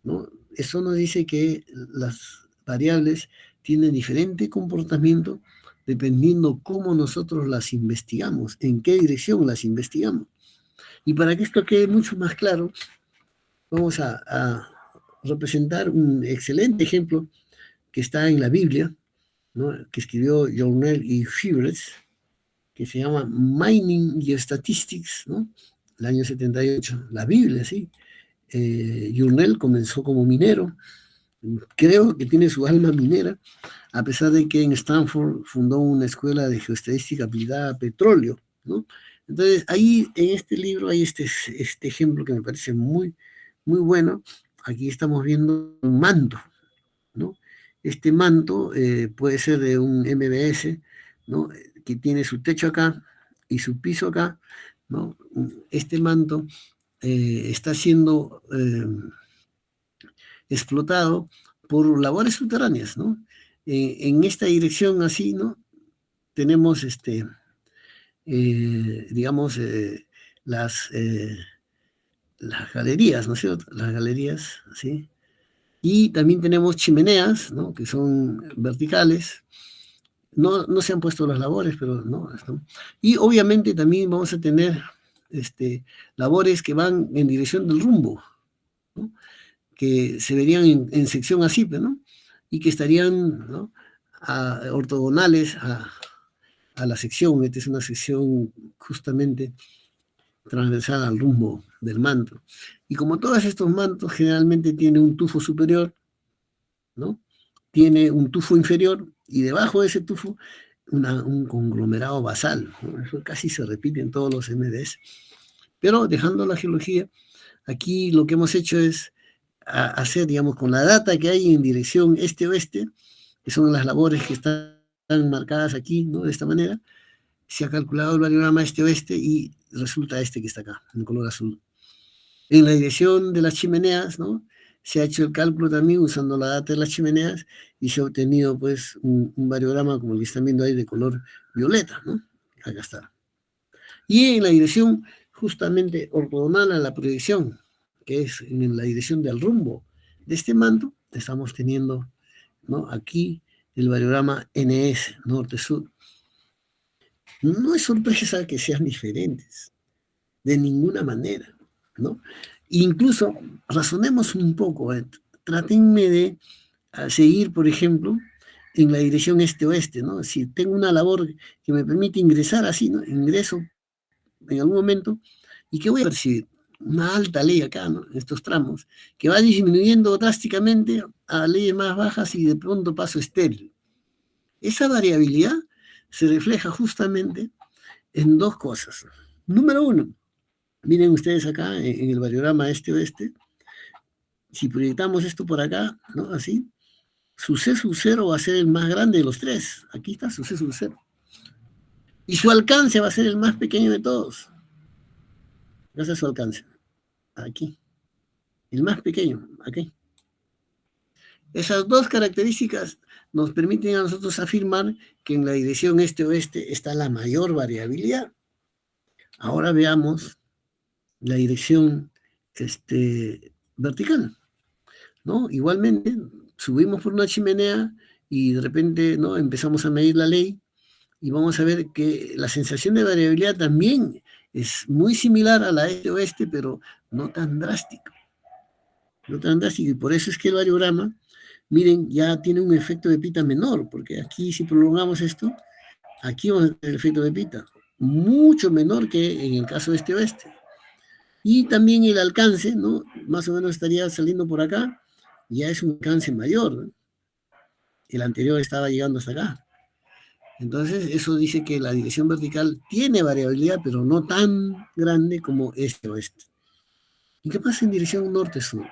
¿no? Eso nos dice que las variables tienen diferente comportamiento dependiendo cómo nosotros las investigamos, en qué dirección las investigamos. Y para que esto quede mucho más claro, vamos a representar un excelente ejemplo que está en la Biblia, ¿no? Que escribió Journal y Fibres, que se llama Mining Geostatistics, ¿no? El año 78, la Biblia, sí. Journal comenzó como minero, creo que tiene su alma minera, a pesar de que en Stanford fundó una escuela de geoestadística aplicada a petróleo, ¿no? Entonces, ahí en este libro hay este ejemplo que me parece muy, muy bueno. Aquí estamos viendo un manto, ¿no? Este manto puede ser de un MBS, ¿no? Que tiene su techo acá y su piso acá, ¿no? Este manto está siendo explotado por labores subterráneas, ¿no? En esta dirección así, ¿no? Tenemos, digamos, las, eh, las galerías, ¿no es cierto? Las galerías, ¿sí? Y también tenemos chimeneas, ¿no? Que son verticales. No se han puesto las labores, pero no. Están. Y obviamente también vamos a tener labores que van en dirección del rumbo, ¿no? Que se verían en sección así, ¿no? Y que estarían, ¿no? Ortogonales a la sección. Esta es una sección justamente transversal al rumbo del manto. Y como todos estos mantos generalmente tienen un tufo superior, ¿no? Tiene un tufo inferior y debajo de ese tufo un conglomerado basal, ¿no? Eso casi se repite en todos los MDs. Pero dejando la geología, aquí lo que hemos hecho es hacer, digamos, con la data que hay en dirección este-oeste, que son las labores que están marcadas aquí, ¿no? De esta manera, se ha calculado el variograma este-oeste y resulta este que está acá, en color azul. En la dirección de las chimeneas, ¿no? Se ha hecho el cálculo también usando la data de las chimeneas y se ha obtenido pues un variograma como el que están viendo ahí de color violeta, ¿no? Acá está. Y en la dirección justamente ortogonal a la proyección, que es en la dirección del rumbo de este manto, estamos teniendo, ¿no? Aquí el variograma NS, norte-sur. No es sorpresa que sean diferentes, de ninguna manera, ¿no? Incluso razonemos un poco, trátenme de seguir, por ejemplo, en la dirección este-oeste, ¿no? Si tengo una labor que me permite ingresar así, ¿no? Ingreso en algún momento, ¿y qué voy a percibir? Una alta ley acá, ¿no? En estos tramos, que va disminuyendo drásticamente a leyes más bajas y de pronto paso estéril. Esa variabilidad se refleja justamente en dos cosas. Número uno, miren ustedes acá en el variograma este-oeste, si proyectamos esto por acá, ¿no? Así, su C sub 0 va a ser el más grande de los tres. Aquí está su C sub 0. Y su alcance va a ser el más pequeño de todos. Gracias a su alcance. Aquí. El más pequeño, aquí. Esas dos características nos permiten a nosotros afirmar que en la dirección este-oeste está la mayor variabilidad. Ahora veamos la dirección vertical, ¿no? Igualmente, subimos por una chimenea y de repente, ¿no? Empezamos a medir la ley y vamos a ver que la sensación de variabilidad también es muy similar a la este-oeste, pero no tan drástica. No tan drástica, y por eso es que el variograma, miren, ya tiene un efecto de pita menor, porque aquí si prolongamos esto, aquí vamos a tener el efecto de pita, mucho menor que en el caso de este-oeste. Y también el alcance, ¿no? Más o menos estaría saliendo por acá, ya es un alcance mayor, ¿no? El anterior estaba llegando hasta acá. Entonces, eso dice que la dirección vertical tiene variabilidad, pero no tan grande como este-oeste. ¿Y qué pasa en dirección norte-sur?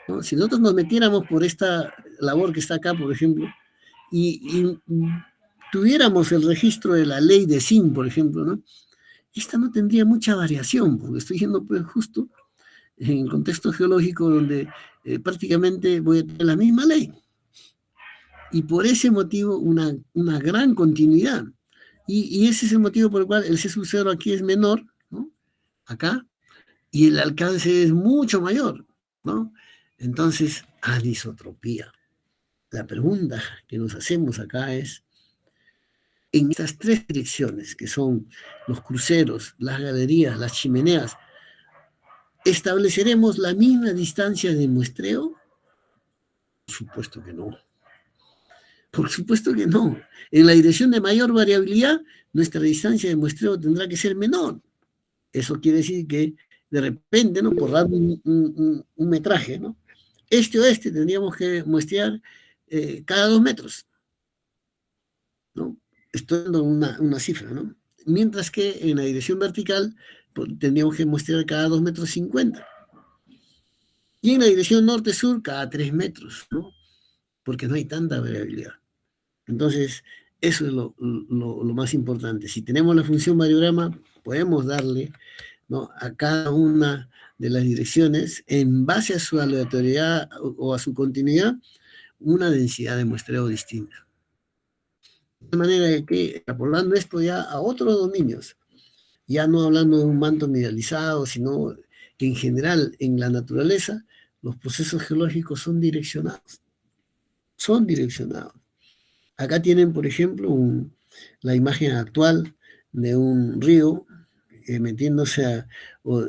¿No? Si nosotros nos metiéramos por esta labor que está acá, por ejemplo, y tuviéramos el registro de la ley de Sim, por ejemplo, ¿no? Esta no tendría mucha variación, porque estoy yendo pues justo en el contexto geológico donde prácticamente voy a tener la misma ley. Y por ese motivo una gran continuidad. Y ese es el motivo por el cual el C sub 0 aquí es menor, ¿no? Acá, y el alcance es mucho mayor, ¿no? Entonces, anisotropía. La pregunta que nos hacemos acá es, en estas tres direcciones, que son los cruceros, las galerías, las chimeneas, ¿estableceremos la misma distancia de muestreo? Por supuesto que no. Por supuesto que no. En la dirección de mayor variabilidad, nuestra distancia de muestreo tendrá que ser menor. Eso quiere decir que de repente, ¿no? Por dar un metraje, ¿no? Este-oeste tendríamos que muestrear cada 2 metros, ¿no? Estoy dando una cifra, ¿no? Mientras que en la dirección vertical pues, tendríamos que muestrear cada 2,50 metros. Y en la dirección norte-sur cada 3 metros, ¿no? Porque no hay tanta variabilidad. Entonces, eso es lo más importante. Si tenemos la función variograma, podemos darle, ¿no? A cada una de las direcciones, en base a su aleatoriedad o a su continuidad, una densidad de muestreo distinta. De manera que, extrapolando esto ya a otros dominios, ya no hablando de un manto mineralizado, sino que en general en la naturaleza los procesos geológicos son direccionados. Son direccionados. Acá tienen, por ejemplo, la imagen actual de un río metiéndose, o,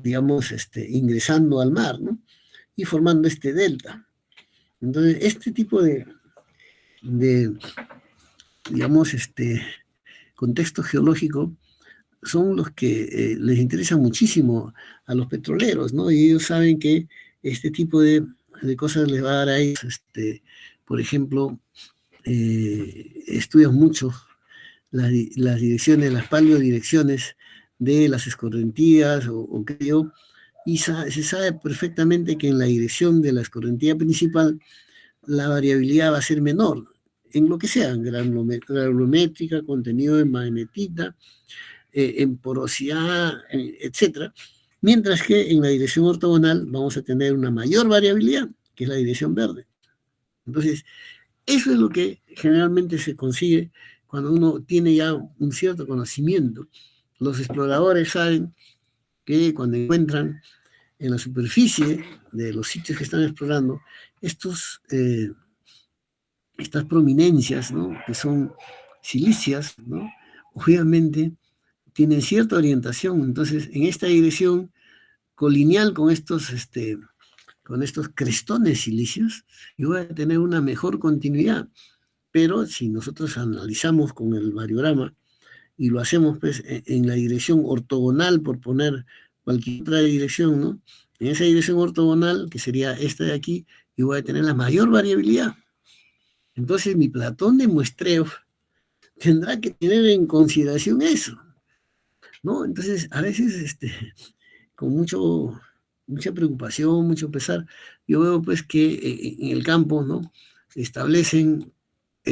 digamos, ingresando al mar, ¿no? Y formando este delta. Entonces, este tipo de digamos, contexto geológico son los que les interesa muchísimo a los petroleros, ¿no? Y ellos saben que este tipo de cosas les va a dar a ellos, por ejemplo, estudian mucho las direcciones, las paleodirecciones de las escorrentías o qué yo, y se sabe perfectamente que en la dirección de la escorrentía principal la variabilidad va a ser menor. en lo que sea, granulométrica, contenido en magnetita, en porosidad, etcétera. Mientras que en la dirección ortogonal vamos a tener una mayor variabilidad, que es la dirección verde. Entonces, eso es lo que generalmente se consigue cuando uno tiene ya un cierto conocimiento. Los exploradores saben que cuando encuentran en la superficie de los sitios que están explorando estas prominencias, ¿no?, que son silíceas, ¿no?, obviamente tienen cierta orientación. Entonces, en esta dirección colineal con estos crestones silíceos, yo voy a tener una mejor continuidad. Pero si nosotros analizamos con el variograma y lo hacemos pues en la dirección ortogonal, por poner cualquier otra dirección, ¿no? En esa dirección ortogonal, que sería esta de aquí, yo voy a tener la mayor variabilidad. Entonces mi platón de muestreo tendrá que tener en consideración eso, ¿no? Entonces, a veces, con mucha preocupación, mucho pesar, yo veo pues que en el campo, ¿no?, se establecen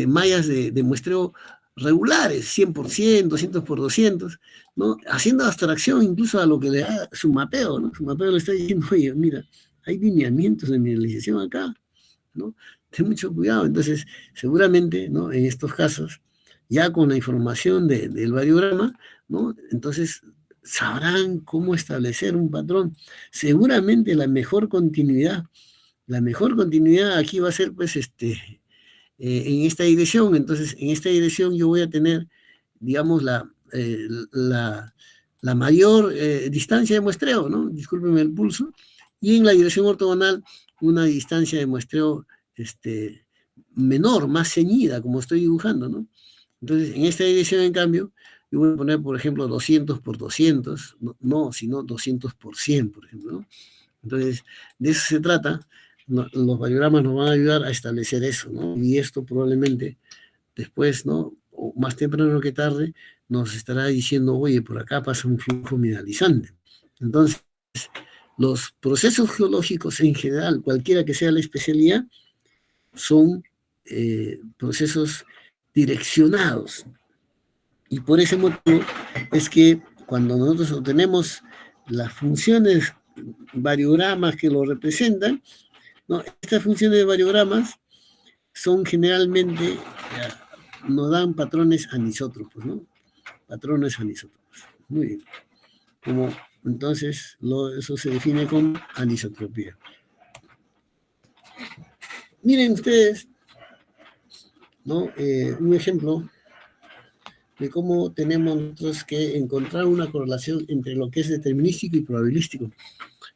mallas de muestreo regulares, 100%, 200 por 200, ¿no?, haciendo abstracción incluso a lo que le da su mapeo, ¿no? Su mapeo le está diciendo, oye, mira, hay lineamientos de mineralización acá, ¿no? Ten mucho cuidado. Entonces, seguramente, ¿no?, en estos casos, ya con la información del variograma, ¿no?, entonces sabrán cómo establecer un patrón. Seguramente la mejor continuidad aquí va a ser, pues, en esta dirección. Entonces, en esta dirección yo voy a tener, digamos, la mayor distancia de muestreo, ¿no? Discúlpenme el pulso. Y en la dirección ortogonal, una distancia de muestreo menor, más ceñida, como estoy dibujando, ¿no? Entonces, en esta dirección, en cambio, yo voy a poner, por ejemplo, 200 por 200, no, sino 200 por 100, por ejemplo, ¿no? Entonces, de eso se trata. Los radiogramas nos van a ayudar a establecer eso, ¿no? Y esto probablemente después, ¿no?, o más temprano que tarde, nos estará diciendo, oye, por acá pasa un flujo mineralizante. Entonces, los procesos geológicos en general, cualquiera que sea la especialidad, son procesos direccionados. Y por ese motivo es que cuando nosotros obtenemos las funciones variogramas que lo representan, ¿no?, estas funciones de variogramas son generalmente, nos dan patrones anisótropos, ¿no? Patrones anisótropos. Muy bien. Entonces, eso se define como anisotropía. Miren ustedes, ¿no?, un ejemplo de cómo tenemos nosotros que encontrar una correlación entre lo que es determinístico y probabilístico.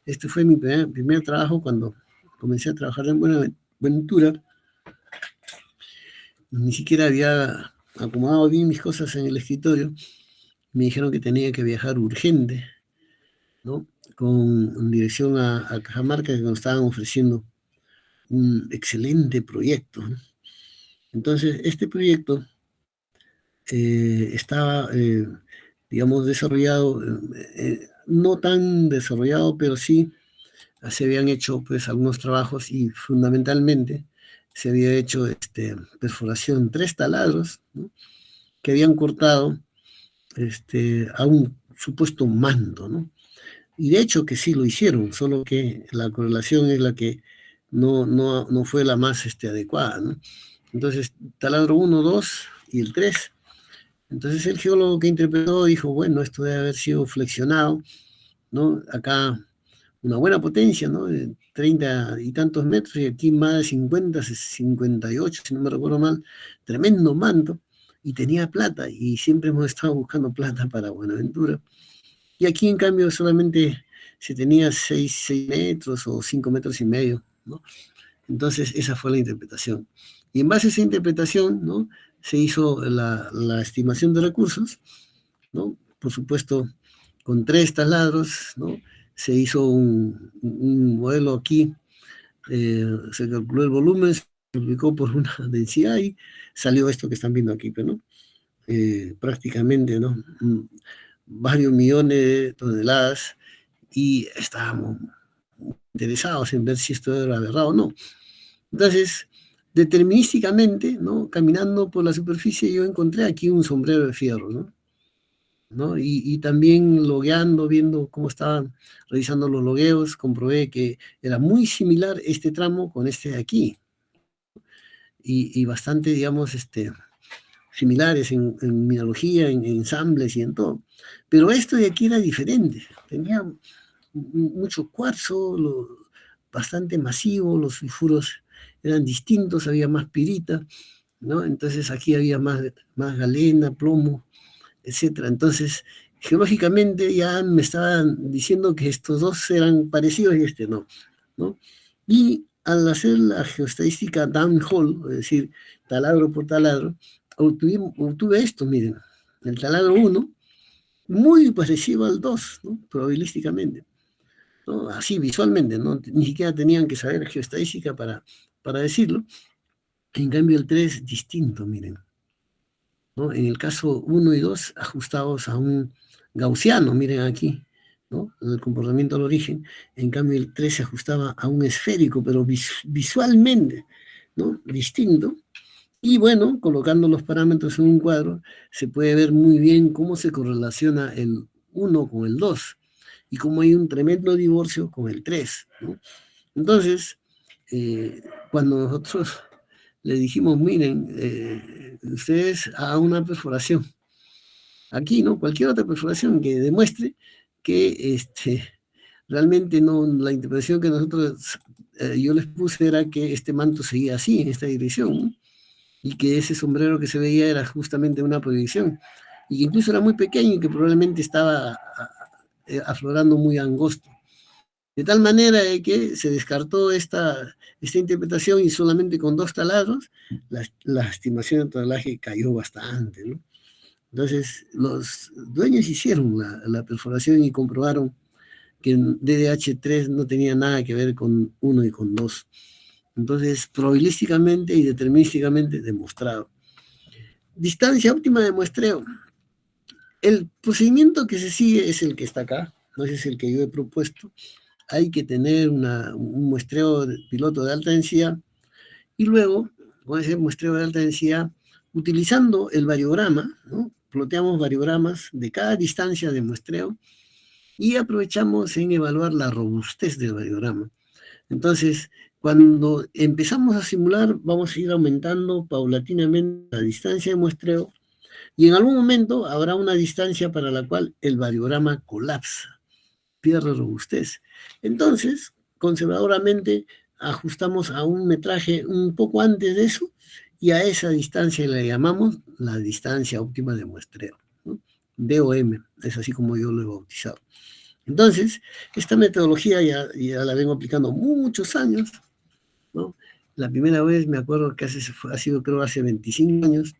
Este fue mi primer trabajo cuando comencé a trabajar en Buenaventura. Ni siquiera había acomodado bien mis cosas en el escritorio. Me dijeron que tenía que viajar urgente, ¿no?, con dirección a Cajamarca, que nos estaban ofreciendo un excelente proyecto, ¿no? Entonces, este proyecto estaba, digamos, desarrollado, no tan desarrollado, pero sí se habían hecho pues algunos trabajos y fundamentalmente se había hecho perforación 3 taladros, ¿no?, que habían cortado a un supuesto mando, ¿no? Y de hecho que sí lo hicieron, solo que la correlación es la que no fue la más adecuada, ¿no? Entonces, taladro 1, 2 y el 3. Entonces el geólogo que interpretó dijo, bueno, esto debe haber sido flexionado, ¿no? Acá una buena potencia, ¿no?, de 30 y tantos metros, y aquí más de 50, 58, si no me recuerdo mal, tremendo manto, y tenía plata, y siempre hemos estado buscando plata para Buenaventura. Y aquí, en cambio, solamente se tenía 6 metros o 5 metros y medio, ¿no? Entonces, esa fue la interpretación. Y en base a esa interpretación, ¿no?, se hizo la estimación de recursos, ¿no? Por supuesto, con 3 taladros, ¿no? Se hizo un modelo aquí, se calculó el volumen, se multiplicó por una densidad y salió esto que están viendo aquí, ¿no? Prácticamente, ¿no?, varios millones de toneladas, y estábamos interesados en ver si esto era verdad o no. Entonces, determinísticamente, ¿no? Caminando por la superficie, yo encontré aquí un sombrero de fierro, ¿no? ¿No? Y también logueando, viendo cómo estaban revisando los logueos, comprobé que era muy similar este tramo con este de aquí, y bastante, digamos, similares en mineralogía, en ensambles y en todo. Pero esto de aquí era diferente, tenía mucho cuarzo, bastante masivo, los sulfuros eran distintos, había más pirita, ¿no? Entonces aquí había más galena, plomo, etcétera. Entonces, geológicamente ya me estaban diciendo que estos dos eran parecidos y este no, ¿no? Y al hacer la geoestadística downhole, es decir, taladro por taladro, obtuve esto, miren, el taladro 1, muy parecido al 2, ¿no? Probabilísticamente, ¿no? Así visualmente, ¿no? Ni siquiera tenían que saber geoestadística para decirlo. En cambio, el 3, distinto, miren, ¿no? En el caso 1 y 2, ajustados a un gaussiano, miren aquí, ¿no? El comportamiento al origen. En cambio, el 3 se ajustaba a un esférico, pero visualmente, ¿no? Distinto. Y bueno, colocando los parámetros en un cuadro, se puede ver muy bien cómo se correlaciona el 1 con el 2 y cómo hay un tremendo divorcio con el 3, ¿no? Entonces, cuando nosotros le dijimos, miren, ustedes hagan una perforación, aquí, ¿no? Cualquier otra perforación que demuestre que realmente no, la interpretación que nosotros, yo les puse era que este manto seguía así, en esta dirección, ¿no? Y que ese sombrero que se veía era justamente una proyección, y que incluso era muy pequeño y que probablemente estaba aflorando muy angosto. De tal manera de que se descartó esta interpretación y solamente con 2 taladros la estimación de tonelaje cayó bastante, ¿no? Entonces, los dueños hicieron la perforación y comprobaron que DDH3 no tenía nada que ver con 1 y con 2. Entonces, probabilísticamente y determinísticamente demostrado. Distancia óptima de muestreo. El procedimiento que se sigue es el que está acá, no es el que yo he propuesto. Hay que tener un muestreo piloto de alta densidad y luego, con ese muestreo de alta densidad, utilizando el variograma, ¿no? Ploteamos variogramas de cada distancia de muestreo y aprovechamos en evaluar la robustez del variograma. Entonces, cuando empezamos a simular, vamos a ir aumentando paulatinamente la distancia de muestreo y en algún momento habrá una distancia para la cual el variograma colapsa, pierde robustez. Entonces, conservadoramente, ajustamos a un metraje un poco antes de eso y a esa distancia le llamamos la distancia óptima de muestreo, ¿no? DOM, es así como yo lo he bautizado. Entonces, esta metodología ya la vengo aplicando muchos años, ¿no? La primera vez, me acuerdo que ha sido creo hace 25 años,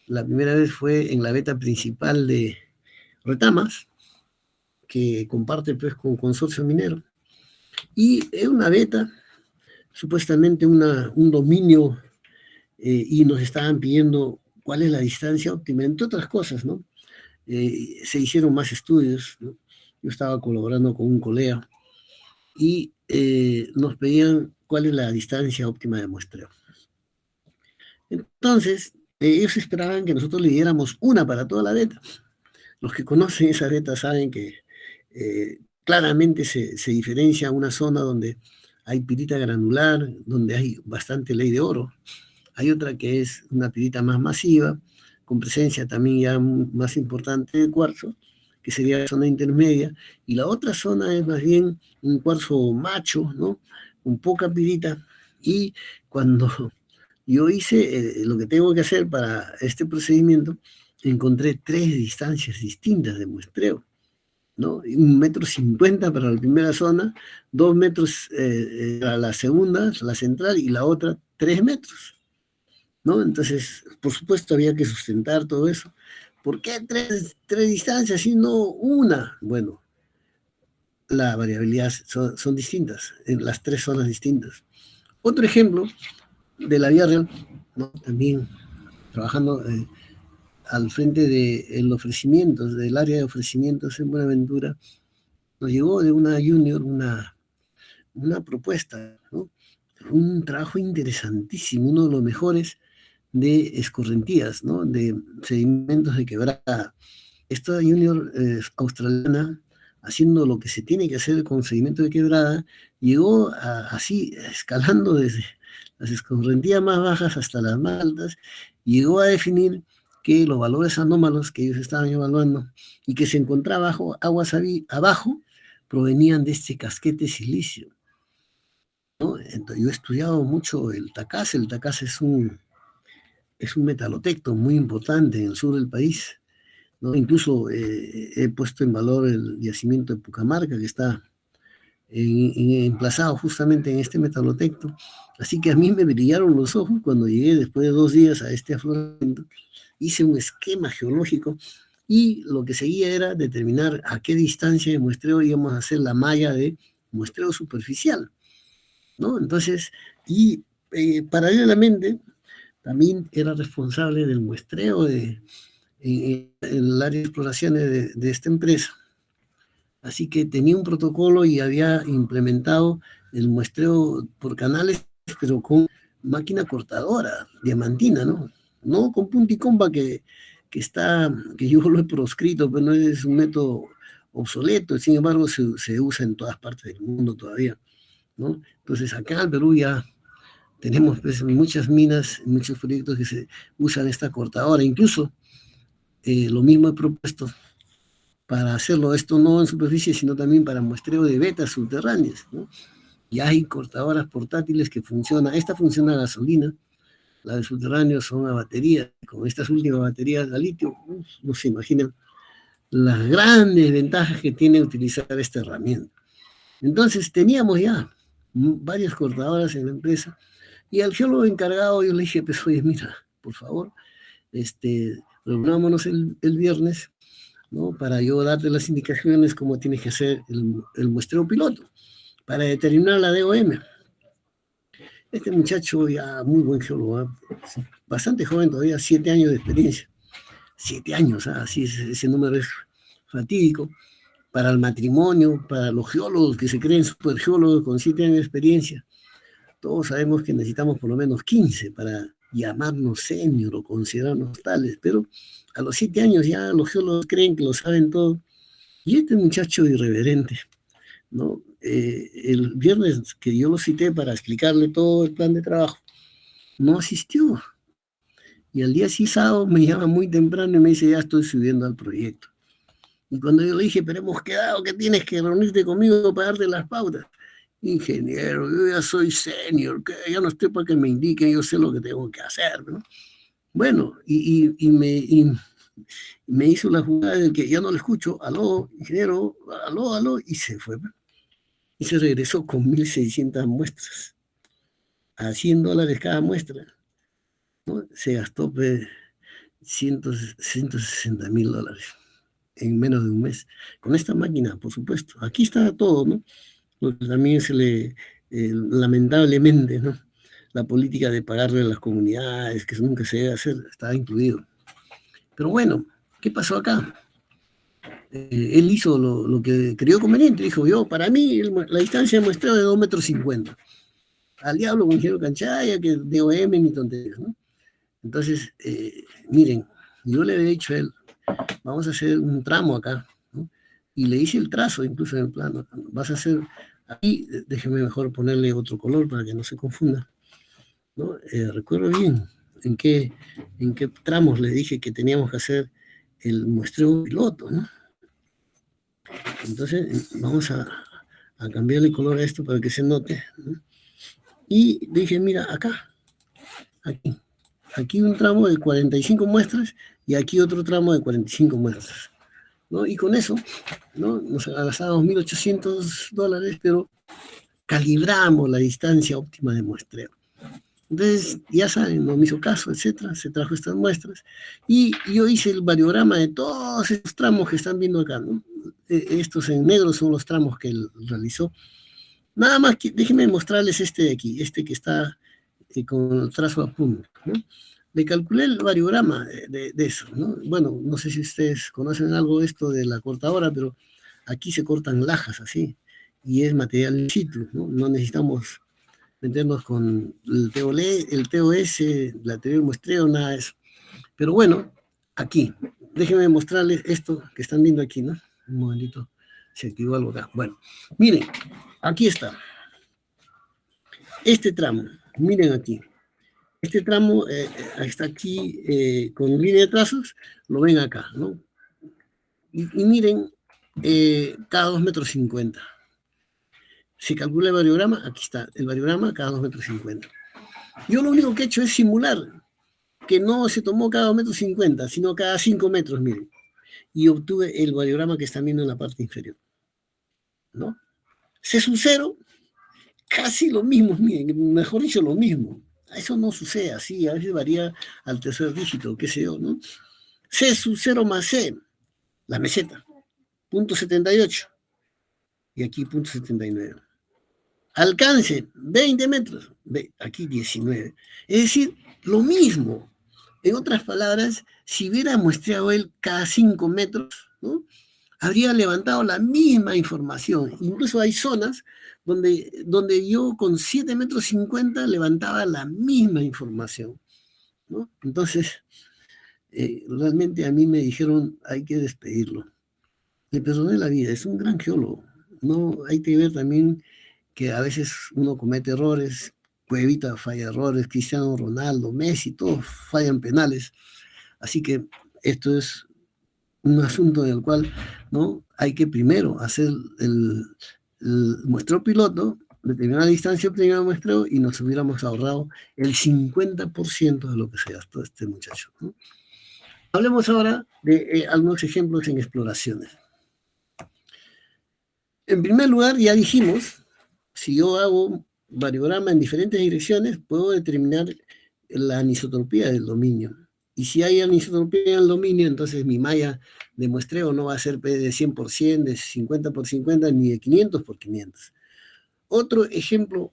la primera vez fue en la beta principal de Retamas, que comparte pues con Consorcio Minero, y es una beta, supuestamente un dominio, y nos estaban pidiendo cuál es la distancia óptima, entre otras cosas, ¿no? Se hicieron más estudios, ¿no? Yo estaba colaborando con un colega y nos pedían cuál es la distancia óptima de muestreo. Entonces, ellos esperaban que nosotros le diéramos una para toda la beta. Los que conocen esa beta saben que claramente se diferencia una zona donde hay pirita granular, donde hay bastante ley de oro. Hay otra que es una pirita más masiva, con presencia también ya más importante de cuarzo, que sería la zona intermedia, y la otra zona es más bien un cuarzo macho, ¿no? Con poca pirita, y cuando yo hice lo que tengo que hacer para este procedimiento, encontré 3 distancias distintas de muestreo, ¿no? 1,50 m para la primera zona, 2 metros para la segunda, la central, y la otra 3 metros, ¿no? Entonces, por supuesto, había que sustentar todo eso. ¿Por qué tres distancias y no una? Bueno, la variabilidad son distintas, en las 3 zonas distintas. Otro ejemplo de la vía real, ¿no? También trabajando al frente del ofrecimientos, del área de ofrecimientos en Buenaventura, nos llegó de una junior una propuesta, ¿no? un trabajo interesantísimo, uno de los mejores de escorrentías, ¿no? De sedimentos de quebrada. Esta junior australiana, haciendo lo que se tiene que hacer con sedimento de quebrada, llegó así, escalando desde las escorrentías más bajas hasta las más altas, llegó a definir que los valores anómalos que ellos estaban evaluando y que se encontraba aguas abajo provenían de este casquete silicio, ¿no? Entonces, yo he estudiado mucho el tacás es un metalotecto muy importante en el sur del país, ¿no? Incluso he puesto en valor el yacimiento de Pucamarca, que está emplazado justamente en este metalotecto. Así que a mí me brillaron los ojos cuando llegué después de 2 días a este afloramiento. Hice un esquema geológico y lo que seguía era determinar a qué distancia de muestreo íbamos a hacer la malla de muestreo superficial, ¿no? Entonces, y paralelamente, también era responsable del muestreo en el área de exploraciones de esta empresa. Así que tenía un protocolo y había implementado el muestreo por canales, pero con máquina cortadora, diamantina, ¿no? No con punta y comba que yo lo he proscrito, pero no es un método obsoleto, sin embargo se usa en todas partes del mundo todavía, ¿no? Entonces acá en el Perú ya tenemos pues, muchas minas, muchos proyectos que se usan esta cortadora, incluso lo mismo he propuesto para hacerlo, esto no en superficie, sino también para muestreo de vetas subterráneas, ¿no? Y hay cortadoras portátiles que funcionan, esta funciona a gasolina, la de subterráneo son a batería, con estas últimas baterías a litio, no se imaginan las grandes ventajas que tiene utilizar esta herramienta. Entonces teníamos ya varias cortadoras en la empresa y al geólogo encargado yo le dije, pues oye, mira, por favor, reunámonos el viernes, ¿no? Para yo darte las indicaciones cómo tienes que hacer el muestreo piloto para determinar la DOM. Este muchacho ya muy buen geólogo, ¿eh? Bastante joven todavía, 7 años de experiencia. 7 años, así ese número es fatídico para el matrimonio, para los geólogos que se creen supergeólogos con 7 años de experiencia. Todos sabemos que necesitamos por lo menos 15 para llamarnos senior o considerarnos tales, pero a los 7 años ya los geólogos creen que lo saben todo. Y este muchacho irreverente, ¿no? El viernes que yo lo cité para explicarle todo el plan de trabajo, no asistió. Y al día siguiente, sábado, me llama muy temprano y me dice, ya estoy subiendo al proyecto. Y cuando yo le dije, pero hemos quedado que tienes que reunirte conmigo para darte las pautas. Ingeniero, yo ya soy senior, que ya no estoy para que me indiquen, yo sé lo que tengo que hacer, ¿no? Bueno, y me hizo la jugada de que ya no le escucho, aló, ingeniero, aló, y se fue. Y se regresó con 1.600 muestras, a $100 cada muestra, ¿no? Se gastó pues, $160.000 en menos de un mes. Con esta máquina, por supuesto. Aquí está todo, ¿no? Lo que también se le, lamentablemente, ¿no? La política de pagarle a las comunidades, que eso nunca se debe hacer, está incluido. Pero bueno, ¿qué pasó acá? Él hizo lo que creyó conveniente, dijo yo, para mí la distancia de muestreo de 2,50 m. Al diablo con Giro Canchaya, que DOM, mi tontería, ¿no? Entonces, miren, yo le había dicho a él, vamos a hacer un tramo acá, ¿no? Y le hice el trazo incluso en el plano, vas a hacer aquí, déjeme mejor ponerle otro color para que no se confunda, ¿no? Recuerdo bien en qué tramos le dije que teníamos que hacer el muestreo piloto, ¿no? Entonces, vamos a cambiarle color a esto para que se note, ¿no? Y dije, mira, acá, aquí un tramo de 45 muestras y aquí otro tramo de 45 muestras, ¿no? Y con eso, ¿no? Nos gastamos $1.800, pero calibramos la distancia óptima de muestreo. Entonces, ya saben, no me hizo caso, etcétera, se trajo estas muestras y yo hice el variograma de todos estos tramos que están viendo acá, ¿no? Estos en negro son los tramos que él realizó. Nada más que déjenme mostrarles este de aquí, este que está con el trazo a punto, ¿no? Le calculé el variograma de eso, ¿no? Bueno, no sé si ustedes conocen algo de esto de la cortadora, pero aquí se cortan lajas así, y es material in situ, ¿no? No necesitamos meternos con el TOLE, el TOS, la teoría del muestreo, nada de eso. Pero bueno, aquí, déjenme mostrarles esto que están viendo aquí, ¿no? Un momentito, se activó algo acá. Bueno, miren, aquí está. Este tramo, miren aquí. Este tramo está aquí con línea de trazos, lo ven acá, ¿no? Y miren, cada 2,50 metros. Se calcula el variograma, aquí está, el variograma cada 2,50 metros. Yo lo único que he hecho es simular que no se tomó cada 2,50 metros, sino cada 5 metros, miren. Y obtuve el variograma que están viendo en la parte inferior, ¿no? C sub 0, casi lo mismo, miren, mejor dicho, lo mismo. Eso no sucede así, a veces varía al tercer dígito, qué sé yo, ¿no? C sub 0 más C, la meseta, 0,78. Y aquí 0,79. Alcance, 20 metros. Aquí 19. Es decir, lo mismo. En otras palabras, si hubiera muestreado él cada 5 metros, ¿no?, habría levantado la misma información. Incluso hay zonas donde yo con 7,50 metros levantaba la misma información, ¿no? Entonces, realmente a mí me dijeron, hay que despedirlo. Me perdoné la vida, es un gran geólogo. No, hay que ver también que a veces uno comete errores, Cuevita falla errores, Cristiano Ronaldo, Messi, todos fallan penales. Así que esto es un asunto en el cual, ¿no?, hay que primero hacer el muestreo piloto, determinar la distancia obtenida del muestreo y nos hubiéramos ahorrado el 50% de lo que se gastó este muchacho, ¿no? Hablemos ahora de algunos ejemplos en exploraciones. En primer lugar, ya dijimos, si yo hago variograma en diferentes direcciones, puedo determinar la anisotropía del dominio. Y si hay anisotropía en el dominio, entonces mi malla de muestreo no va a ser de 100%, de 50x50, ni de 500x500. Otro ejemplo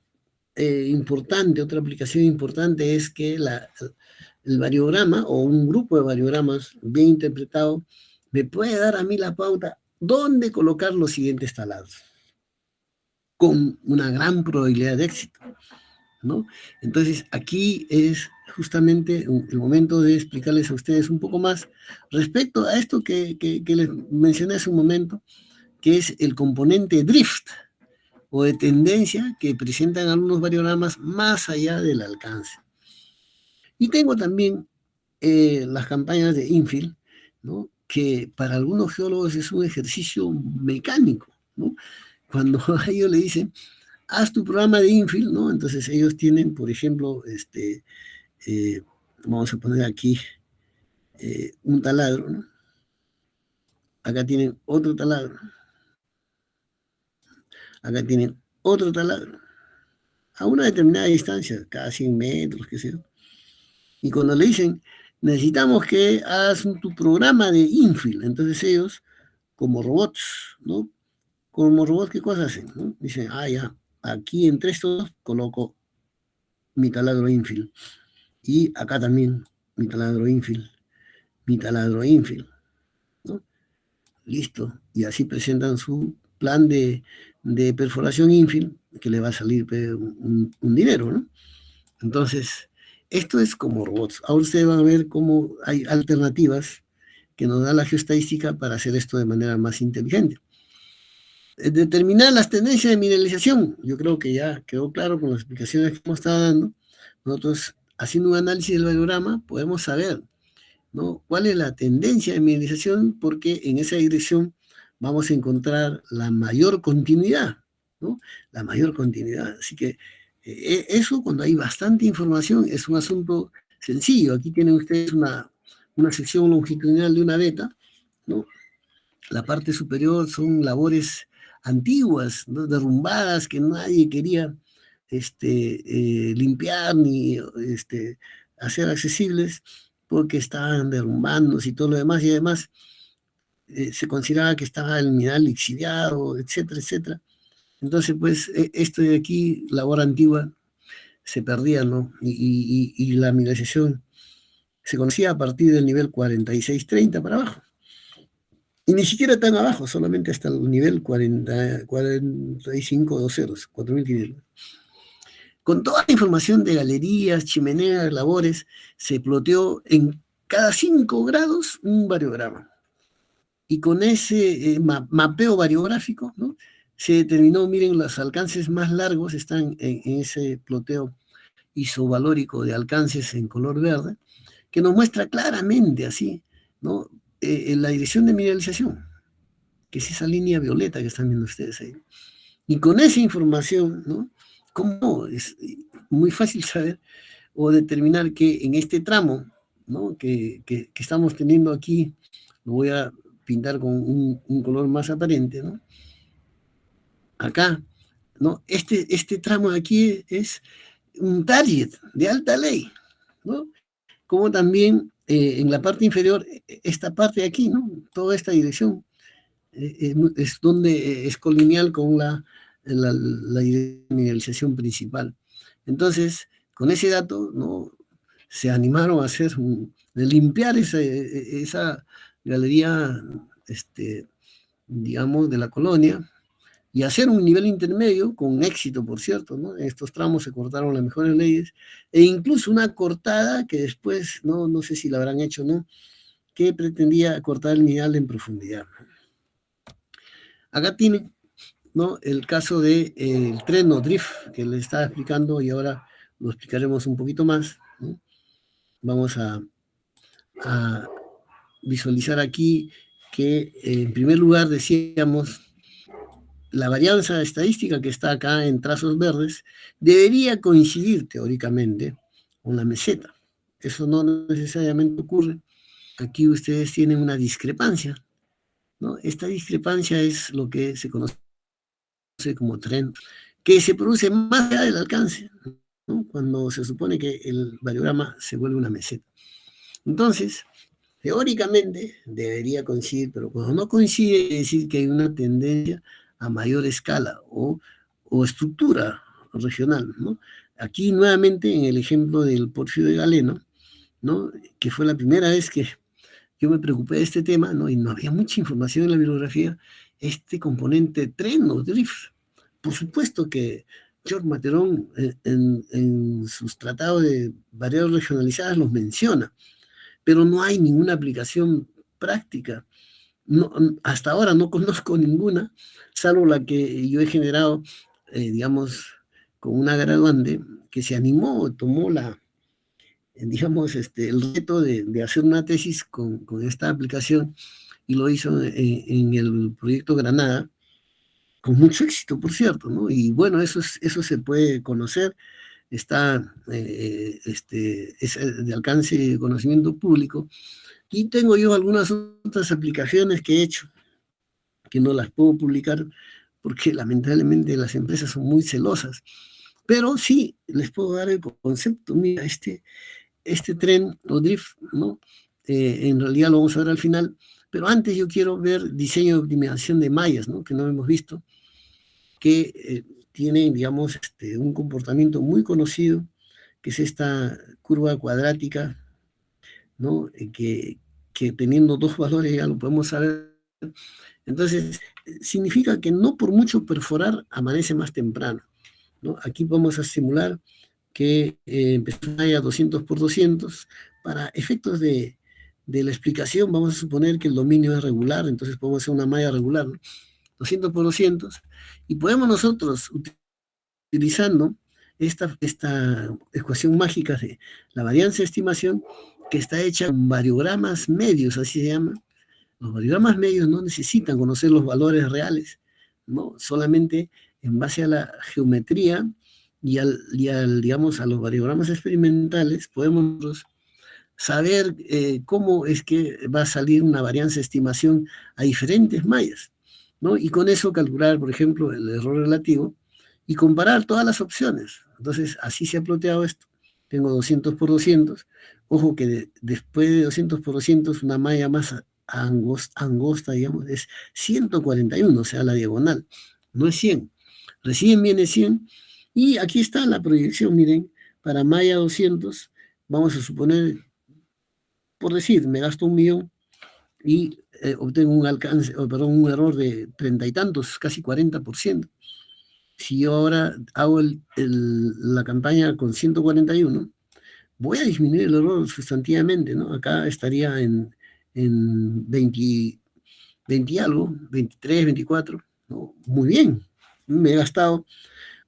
importante, otra aplicación importante es que el variograma o un grupo de variogramas bien interpretado me puede dar a mí la pauta dónde colocar los siguientes taladros, con una gran probabilidad de éxito, ¿no? Entonces, aquí es justamente el momento de explicarles a ustedes un poco más respecto a esto que les mencioné hace un momento, que es el componente drift o de tendencia que presentan algunos variogramas más allá del alcance. Y tengo también las campañas de infill, ¿no?, que para algunos geólogos es un ejercicio mecánico, ¿no? Cuando a ellos le dicen, haz tu programa de infill, ¿no? Entonces ellos tienen, por ejemplo, vamos a poner aquí un taladro, ¿no? Acá tienen otro taladro. Acá tienen otro taladro. A una determinada distancia, cada 100 metros, qué sé yo. Y cuando le dicen, necesitamos que hagas tu programa de infill, entonces ellos, como robots, ¿no? Como robots, ¿qué cosas hacen, ¿no? Dicen, ya, aquí entre estos coloco mi taladro infill. Y acá también mi taladro infill, ¿no? Listo. Y así presentan su plan de perforación infill, que le va a salir un dinero, ¿no? Entonces, esto es como robots. Ahora ustedes van a ver cómo hay alternativas que nos da la geoestadística para hacer esto de manera más inteligente. Determinar las tendencias de mineralización. Yo creo que ya quedó claro con las explicaciones que hemos estado dando. Nosotros, haciendo un análisis del variograma, podemos saber, ¿no?, cuál es la tendencia de mineralización, porque en esa dirección vamos a encontrar la mayor continuidad, ¿no? La mayor continuidad. Así que eso, cuando hay bastante información, es un asunto sencillo. Aquí tienen ustedes una sección longitudinal de una beta, ¿no? La parte superior son labores antiguas, ¿no?, derrumbadas, que nadie quería limpiar ni hacer accesibles, porque estaban derrumbándose y todo lo demás, y además se consideraba que estaba el mineral lixiviado, etcétera, etcétera. Entonces, pues, esto de aquí, labor antigua, se perdía, ¿no? Y la mineralización se conocía a partir del nivel 4630 para abajo. Y ni siquiera tan abajo, solamente hasta el nivel 45 2 ceros, 4500. Con toda la información de galerías, chimeneas, labores, se ploteó en cada 5 grados un variograma. Y con ese mapeo variográfico, ¿no?, se determinó, miren, los alcances más largos están en ese ploteo isovalórico de alcances en color verde, que nos muestra claramente así, ¿no?, la dirección de mineralización, que es esa línea violeta que están viendo ustedes ahí. Y con esa información, ¿no?, ¿cómo? Es muy fácil saber o determinar que en este tramo, ¿no?, que estamos teniendo aquí, lo voy a pintar con un color más aparente, ¿no? Acá, ¿no? Este tramo de aquí es un target de alta ley, ¿no? Como también en la parte inferior, esta parte de aquí, ¿no? Toda esta dirección es donde es colineal con la mineralización principal. Entonces, con ese dato, ¿no?, se animaron a hacer de limpiar esa galería, digamos, de la colonia, y hacer un nivel intermedio, con éxito, por cierto, ¿no? En estos tramos se cortaron las mejores leyes, e incluso una cortada que después, no sé si la habrán hecho o no, que pretendía cortar el mineral en profundidad. Acá tienen, ¿no?, el caso del tren o drift que les estaba explicando, y ahora lo explicaremos un poquito más, ¿no? Vamos a visualizar aquí que, en primer lugar, decíamos, la varianza estadística que está acá en trazos verdes debería coincidir teóricamente con la meseta. Eso no necesariamente ocurre. Aquí ustedes tienen una discrepancia, ¿no? Esta discrepancia es lo que se conoce como trend, que se produce más allá del alcance, ¿no?, cuando se supone que el variograma se vuelve una meseta. Entonces, teóricamente debería coincidir, pero cuando no coincide, quiere decir que hay una tendencia a mayor escala o estructura regional, ¿no? Aquí nuevamente en el ejemplo del Pórfido de Galeno, ¿no?, que fue la primera vez que yo me preocupé de este tema, ¿no?, y no había mucha información en la bibliografía, este componente tren o drift. Por supuesto que George Materon en sus tratados de variables regionalizadas los menciona, pero no hay ninguna aplicación práctica. No, hasta ahora no conozco ninguna, salvo la que yo he generado, digamos, con una graduante que se animó, tomó digamos, el reto de hacer una tesis con esta aplicación, y lo hizo en el proyecto Granada, con mucho éxito, por cierto, ¿no? Y bueno, eso se puede conocer, está es de alcance de conocimiento público. Y tengo yo algunas otras aplicaciones que he hecho, que no las puedo publicar porque lamentablemente las empresas son muy celosas, pero sí les puedo dar el concepto. Mira, este tren o drift, ¿no? En realidad lo vamos a ver al final, pero antes yo quiero ver diseño de optimización de mallas, ¿no?, que no hemos visto, que tiene, digamos, un comportamiento muy conocido, que es esta curva cuadrática, ¿no?, que teniendo dos valores ya lo podemos saber. Entonces, significa que no por mucho perforar amanece más temprano, ¿no? Aquí vamos a simular que empezó a 200 por 200. Para efectos de la explicación, vamos a suponer que el dominio es regular, entonces podemos hacer una malla regular, ¿no?, 200 por 200, y podemos nosotros, utilizando esta ecuación mágica de la varianza de estimación, que está hecha con variogramas medios, así se llama. Los variogramas medios no necesitan conocer los valores reales, ¿no? Solamente en base a la geometría digamos, a los variogramas experimentales, podemos saber cómo es que va a salir una varianza de estimación a diferentes mallas, ¿no? Y con eso calcular, por ejemplo, el error relativo y comparar todas las opciones. Entonces, así se ha ploteado esto. Tengo 200 por 200. Ojo que después de 200 por 200, una malla más angosta, digamos, es 141, o sea, la diagonal. No es 100. Recién viene 100. Y aquí está la proyección, miren, para malla 200, vamos a suponer, por decir, me gasto 1.000.000 y obtengo un error de 30 y tantos, casi 40%. Si yo ahora hago la campaña con 141, voy a disminuir el error sustantivamente, ¿no? Acá estaría en 20, 20 y algo, 23, 24, ¿no? Muy bien. Me he gastado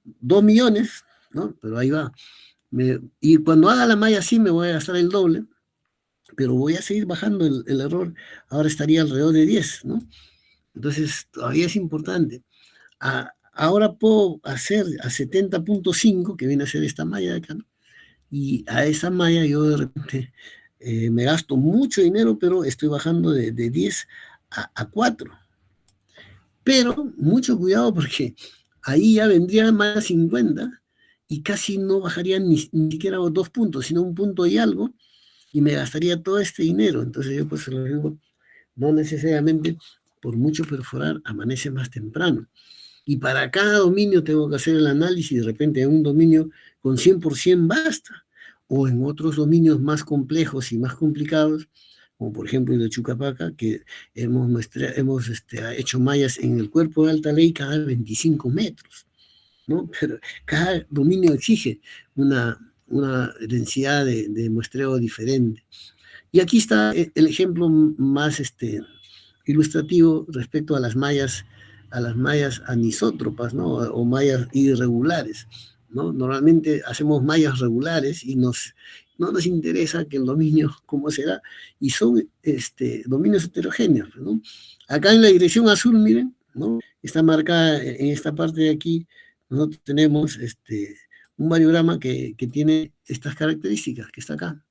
2 millones, ¿no? Pero ahí va. Y cuando haga la malla sí me voy a gastar el doble, pero voy a seguir bajando el error. Ahora estaría alrededor de 10, ¿no? Entonces, todavía es importante. Ahora puedo hacer a 70.5, que viene a ser esta malla de acá, ¿no? Y a esa malla yo de repente me gasto mucho dinero, pero estoy bajando de 10 a 4. Pero mucho cuidado porque ahí ya vendría más 50 y casi no bajaría ni siquiera 2 puntos, sino un punto y algo, y me gastaría todo este dinero. Entonces yo pues lo digo, no necesariamente por mucho perforar amanece más temprano. Y para cada dominio tengo que hacer el análisis, de repente en un dominio con 100% basta, o en otros dominios más complejos y más complicados, como por ejemplo el de Chucapaca, que hemos hecho mallas en el cuerpo de alta ley cada 25 metros, ¿no? Pero cada dominio exige una densidad de muestreo diferente. Y aquí está el ejemplo más ilustrativo respecto a las mallas anisótropas, ¿no? O mallas irregulares, ¿no? Normalmente hacemos mallas regulares y no nos interesa que el dominio, cómo será, y son dominios heterogéneos, ¿no? Acá en la dirección azul, miren, ¿no? Está marcada en esta parte de aquí, nosotros tenemos un variograma que tiene estas características, que está acá.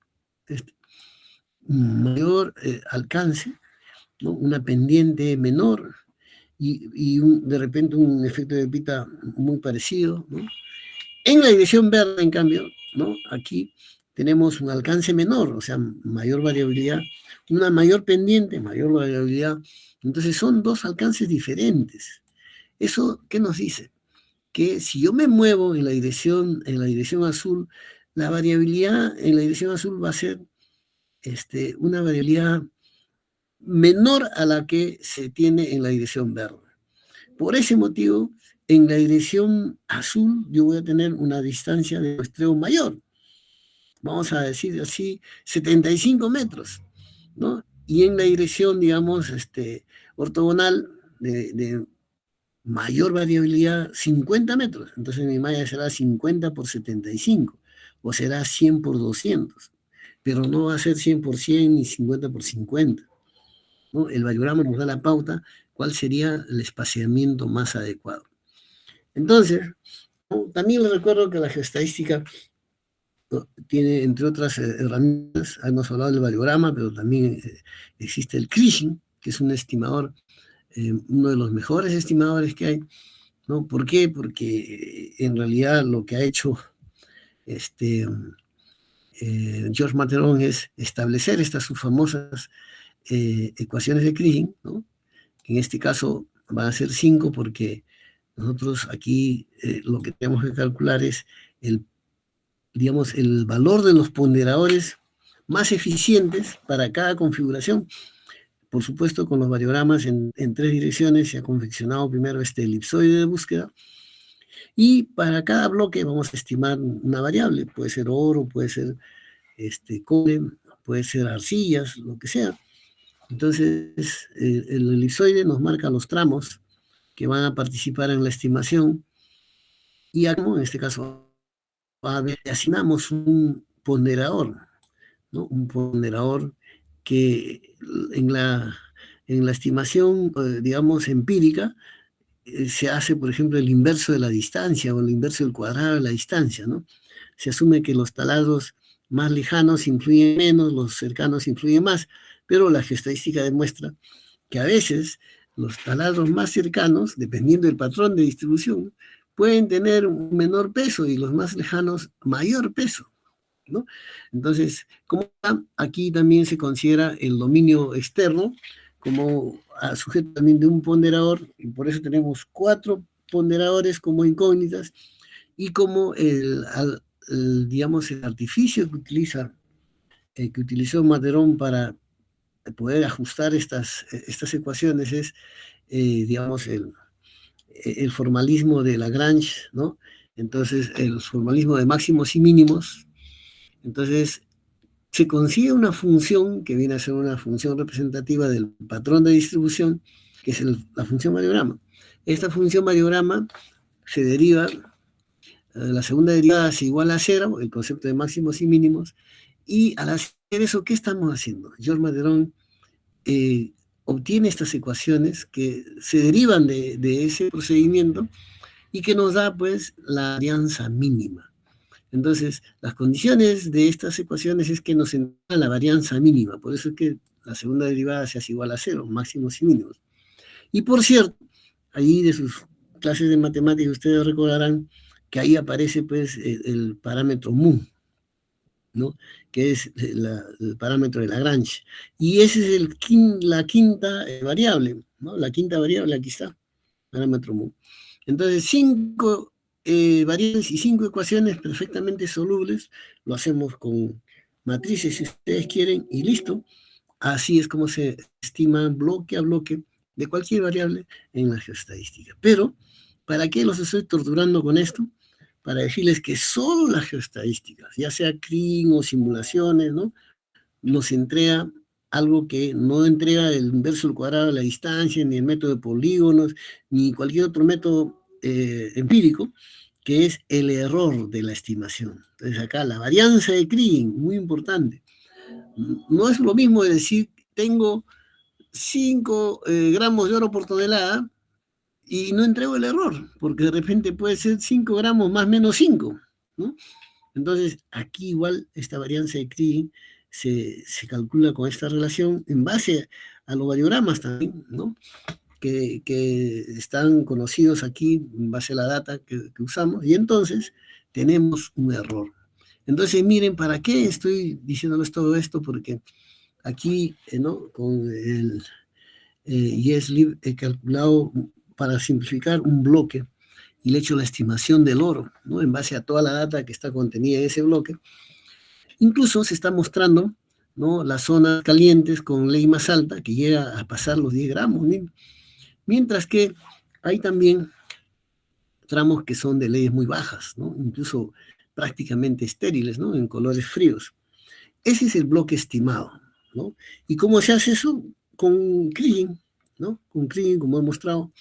Este, mayor alcance, ¿no? Una pendiente menor de repente un efecto de pita muy parecido, ¿no? En la dirección verde, en cambio, ¿no? Aquí tenemos un alcance menor, o sea, mayor variabilidad, una mayor pendiente, mayor variabilidad. Entonces son dos alcances diferentes. ¿Eso qué nos dice? Que si yo me muevo en la dirección azul, la variabilidad en la dirección azul va a ser una variabilidad menor a la que se tiene en la dirección verde. Por ese motivo, en la dirección azul yo voy a tener una distancia de muestreo mayor, vamos a decir así, 75 metros, ¿no? Y en la dirección, digamos, ortogonal de mayor variabilidad, 50 metros. Entonces mi malla será 50 por 75, o será 100 por 200, pero no va a ser 100 por 100 ni 50 por 50. ¿No? El variograma nos da la pauta cuál sería el espaciamiento más adecuado. Entonces, ¿no? También les recuerdo que la geoestadística, ¿no? Tiene, entre otras herramientas, hemos hablado del variograma, pero también existe el Kriging, que es un estimador, uno de los mejores estimadores que hay, ¿no? ¿Por qué? Porque en realidad lo que ha hecho George Materon es establecer estas sus famosas ecuaciones de Kriging, ¿no? En este caso van a ser 5 porque nosotros aquí lo que tenemos que calcular es digamos, el valor de los ponderadores más eficientes para cada configuración. Por supuesto, con los variogramas en 3 direcciones se ha confeccionado primero este elipsoide de búsqueda y para cada bloque vamos a estimar una variable, puede ser oro, puede ser cobre, puede ser arcillas, lo que sea. Entonces, el elipsoide nos marca los tramos que van a participar en la estimación y en este caso asignamos un ponderador, ¿no? Un ponderador que en la estimación, digamos, empírica, se hace, por ejemplo, el inverso de la distancia o el inverso del cuadrado de la distancia, ¿no? Se asume que los taladros más lejanos influyen menos, los cercanos influyen más, pero la geoestadística demuestra que a veces los taladros más cercanos, dependiendo del patrón de distribución, pueden tener un menor peso y los más lejanos mayor peso, ¿no? Entonces, como aquí también se considera el dominio externo como sujeto también de un ponderador, y por eso tenemos 4 ponderadores como incógnitas, y como digamos, el artificio que utilizó Materón para poder ajustar estas ecuaciones es, digamos, el formalismo de Lagrange, ¿no? Entonces, el formalismo de máximos y mínimos. Entonces, se consigue una función que viene a ser una función representativa del patrón de distribución, que es la función variograma. Esta función variograma se deriva, la segunda derivada es igual a cero, el concepto de máximos y mínimos, y al hacer eso, ¿qué estamos haciendo? Georges Matheron obtiene estas ecuaciones que se derivan de ese procedimiento y que nos da pues la varianza mínima. Entonces, las condiciones de estas ecuaciones es que nos entregan la varianza mínima, por eso es que la segunda derivada se hace igual a cero, máximos y mínimos. Y por cierto, ahí de sus clases de matemáticas ustedes recordarán que ahí aparece pues el parámetro mu, ¿no? Que es el parámetro de Lagrange. Y ese es la quinta variable, ¿no? La quinta variable, aquí está, parámetro mu. Entonces, 5 variables y 5 ecuaciones perfectamente solubles, lo hacemos con matrices si ustedes quieren, y listo. Así es como se estima bloque a bloque de cualquier variable en la geoestadística. Pero, ¿para qué los estoy torturando con esto? Para decirles que solo las geoestadísticas, ya sea CRIN o simulaciones, ¿no? Nos entrega algo que no entrega el inverso al cuadrado de la distancia, ni el método de polígonos, ni cualquier otro método empírico, que es el error de la estimación. Entonces acá la varianza de CRIN, muy importante. No es lo mismo decir, tengo 5 gramos de oro por tonelada y no entrego el error, porque de repente puede ser 5 gramos más menos 5, ¿no? Entonces, aquí igual esta varianza de Kriging se calcula con esta relación en base a los variogramas también, ¿no? Que están conocidos aquí en base a la data que usamos, y entonces tenemos un error. Entonces, miren, ¿para qué estoy diciéndoles todo esto? Porque aquí, ¿no? Con el YesLib he calculado, para simplificar, un bloque y le he hecho la estimación del oro, ¿no? En base a toda la data que está contenida en ese bloque. Incluso se está mostrando, ¿no? Las zonas calientes con ley más alta, que llega a pasar los 10 gramos, ¿no? Mientras que hay también tramos que son de leyes muy bajas, ¿no? Incluso prácticamente estériles, ¿no? En colores fríos. Ese es el bloque estimado, ¿no? ¿Y cómo se hace eso? Con Kriging, ¿no? Con Kriging, como he mostrado,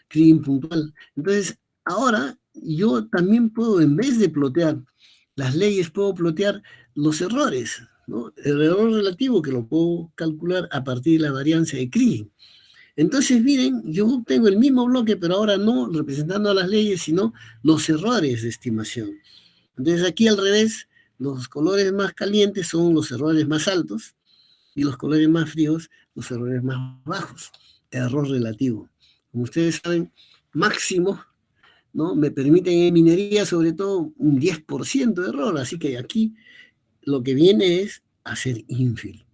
Kriging puntual. Entonces, ahora yo también puedo, en vez de plotear las leyes, puedo plotear los errores, ¿no? El error relativo que lo puedo calcular a partir de la varianza de Kriging. Entonces, miren, yo tengo el mismo bloque, pero ahora no representando a las leyes, sino los errores de estimación. Entonces, aquí al revés, los colores más calientes son los errores más altos y los colores más fríos, los errores más bajos. Error relativo. Como ustedes saben, máximo, ¿no? Me permiten en minería sobre todo un 10% de error, así que aquí lo que viene es hacer infill.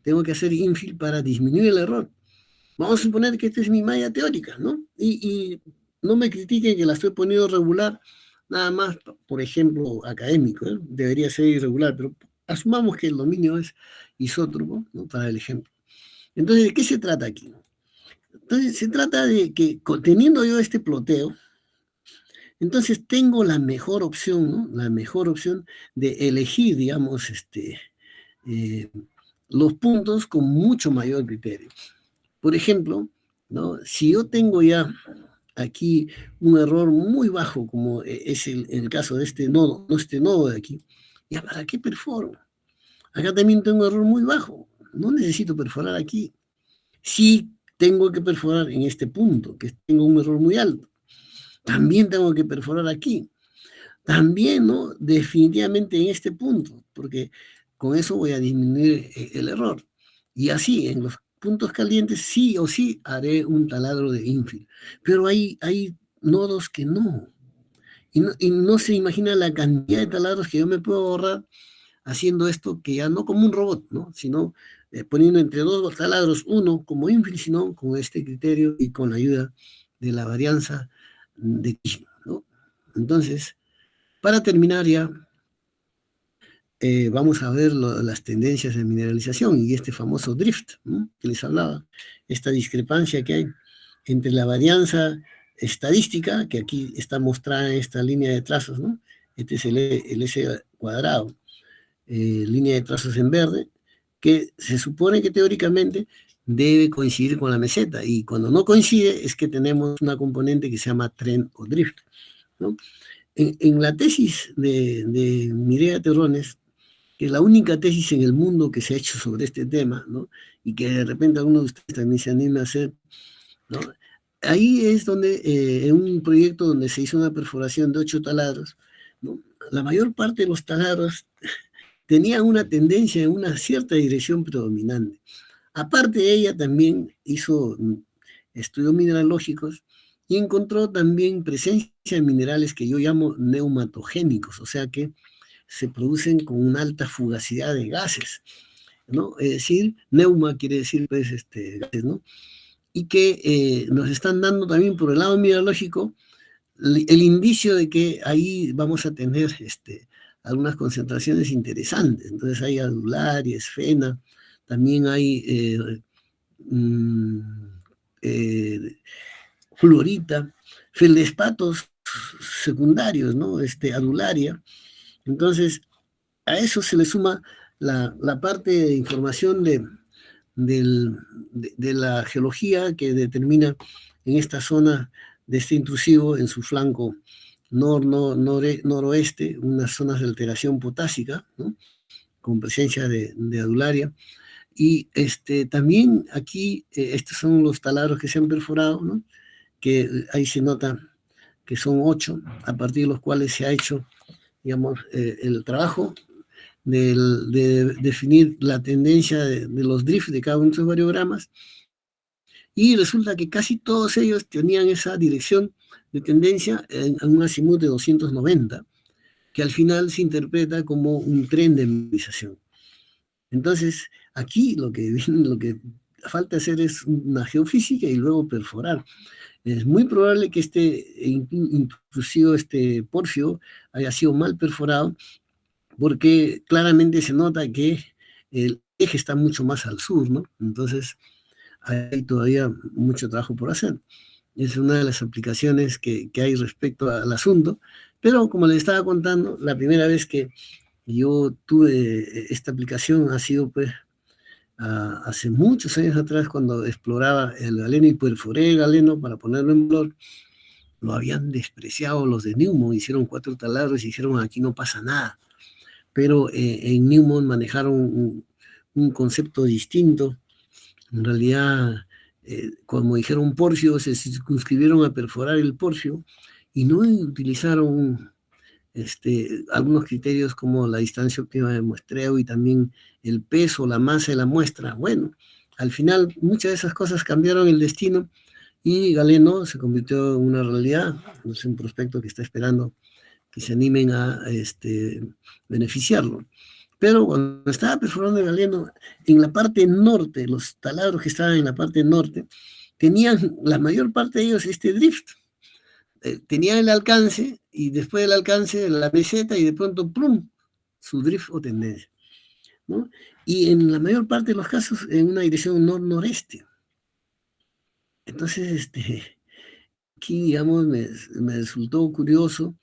Tengo que hacer infill para disminuir el error. Vamos a suponer que esta es mi malla teórica, ¿no? Y no me critiquen que la estoy poniendo regular, nada más, por ejemplo, académico, ¿eh? Debería ser irregular, pero asumamos que el dominio es isótropo, ¿no? Para el ejemplo. Entonces, ¿de qué se trata aquí? Entonces, se trata de que teniendo yo este ploteo, entonces tengo la mejor opción, ¿no? La mejor opción de elegir, digamos, eh, los puntos con mucho mayor criterio. Por ejemplo, ¿no? Si yo tengo ya aquí un error muy bajo, como es el caso de este nodo, no este nodo de aquí, ¿ya para qué perforo? Acá también tengo un error muy bajo, no necesito perforar aquí. Sí tengo que perforar en este punto, que tengo un error muy alto. También tengo que perforar aquí. También, ¿no? Definitivamente en este punto, porque con eso voy a disminuir el error. Y así, en los puntos calientes, sí o sí haré un taladro de infill. Pero hay nodos que no. Y no se imagina la cantidad de taladros que yo me puedo ahorrar haciendo esto, que ya no como un robot, ¿no? Sino poniendo entre dos taladros, uno como infill, sino con este criterio y con la ayuda de la varianza de Cauchy, ¿no? Entonces, para terminar ya, vamos a ver las tendencias de mineralización y este famoso drift, ¿no? Que les hablaba, esta discrepancia que hay entre la varianza estadística, que aquí está mostrada en esta línea de trazos, ¿no? Este es el S cuadrado, línea de trazos en verde, que se supone que teóricamente debe coincidir con la meseta, y cuando no coincide es que tenemos una componente que se llama trend o drift, ¿no? En la tesis de Mireia Terrones, que es la única tesis en el mundo que se ha hecho sobre este tema, ¿no? Y que de repente alguno de ustedes también se anime a hacer, ¿no? Ahí es donde, en un proyecto donde se hizo una perforación de 8 taladros, ¿no? La mayor parte de los taladros tenían una tendencia en una cierta dirección predominante. Aparte de ella, también hizo estudios mineralógicos y encontró también presencia de minerales que yo llamo neumatogénicos, o sea que se producen con una alta fugacidad de gases, ¿no? Es decir, neuma quiere decir, pues, gases, ¿no? Y que nos están dando también por el lado mineralógico el indicio de que ahí vamos a tener algunas concentraciones interesantes. Entonces hay adularia, esfena, también hay mm, eh, fluorita, feldespatos secundarios, ¿no? Adularia. Entonces, a eso se le suma la parte de información de la geología que determina en esta zona de este intrusivo, en su flanco noroeste, unas zonas de alteración potásica, ¿no? Con presencia de adularia. Y también aquí, estos son los taladros que se han perforado, ¿no? Que ahí se nota que son 8, a partir de los cuales se ha hecho, digamos, el trabajo de definir la tendencia de los drifts de cada uno de esos variogramas, y resulta que casi todos ellos tenían esa dirección de tendencia en un azimut de 290, que al final se interpreta como un tren de minimización. Entonces, aquí lo que falta hacer es una geofísica y luego perforar. Es muy probable que inclusive este porfio haya sido mal perforado, porque claramente se nota que el eje está mucho más al sur, ¿no? Entonces, hay todavía mucho trabajo por hacer. Es una de las aplicaciones que hay respecto al asunto, pero como les estaba contando, la primera vez que yo tuve esta aplicación ha sido pues hace muchos años atrás, cuando exploraba el galeno y perforé el galeno para ponerlo en valor. Lo habían despreciado los de Newmont, hicieron 4 taladros y dijeron aquí no pasa nada, pero en Newmont manejaron un concepto distinto. En realidad, como dijeron porfio, se circunscribieron a perforar el porfio y no utilizaron algunos criterios como la distancia óptima de muestreo y también el peso, la masa de la muestra. Bueno, al final muchas de esas cosas cambiaron el destino y Galeno se convirtió en una realidad. Es un prospecto que está esperando que se animen a beneficiarlo. Pero cuando estaba perforando el Galeno, en la parte norte, los taladros que estaban en la parte norte, tenían la mayor parte de ellos este drift. Tenían el alcance y después del alcance la meseta y de pronto, ¡plum!, su drift o tendencia, ¿no? Y en la mayor parte de los casos en una dirección noreste. Entonces, aquí, digamos, me resultó curioso.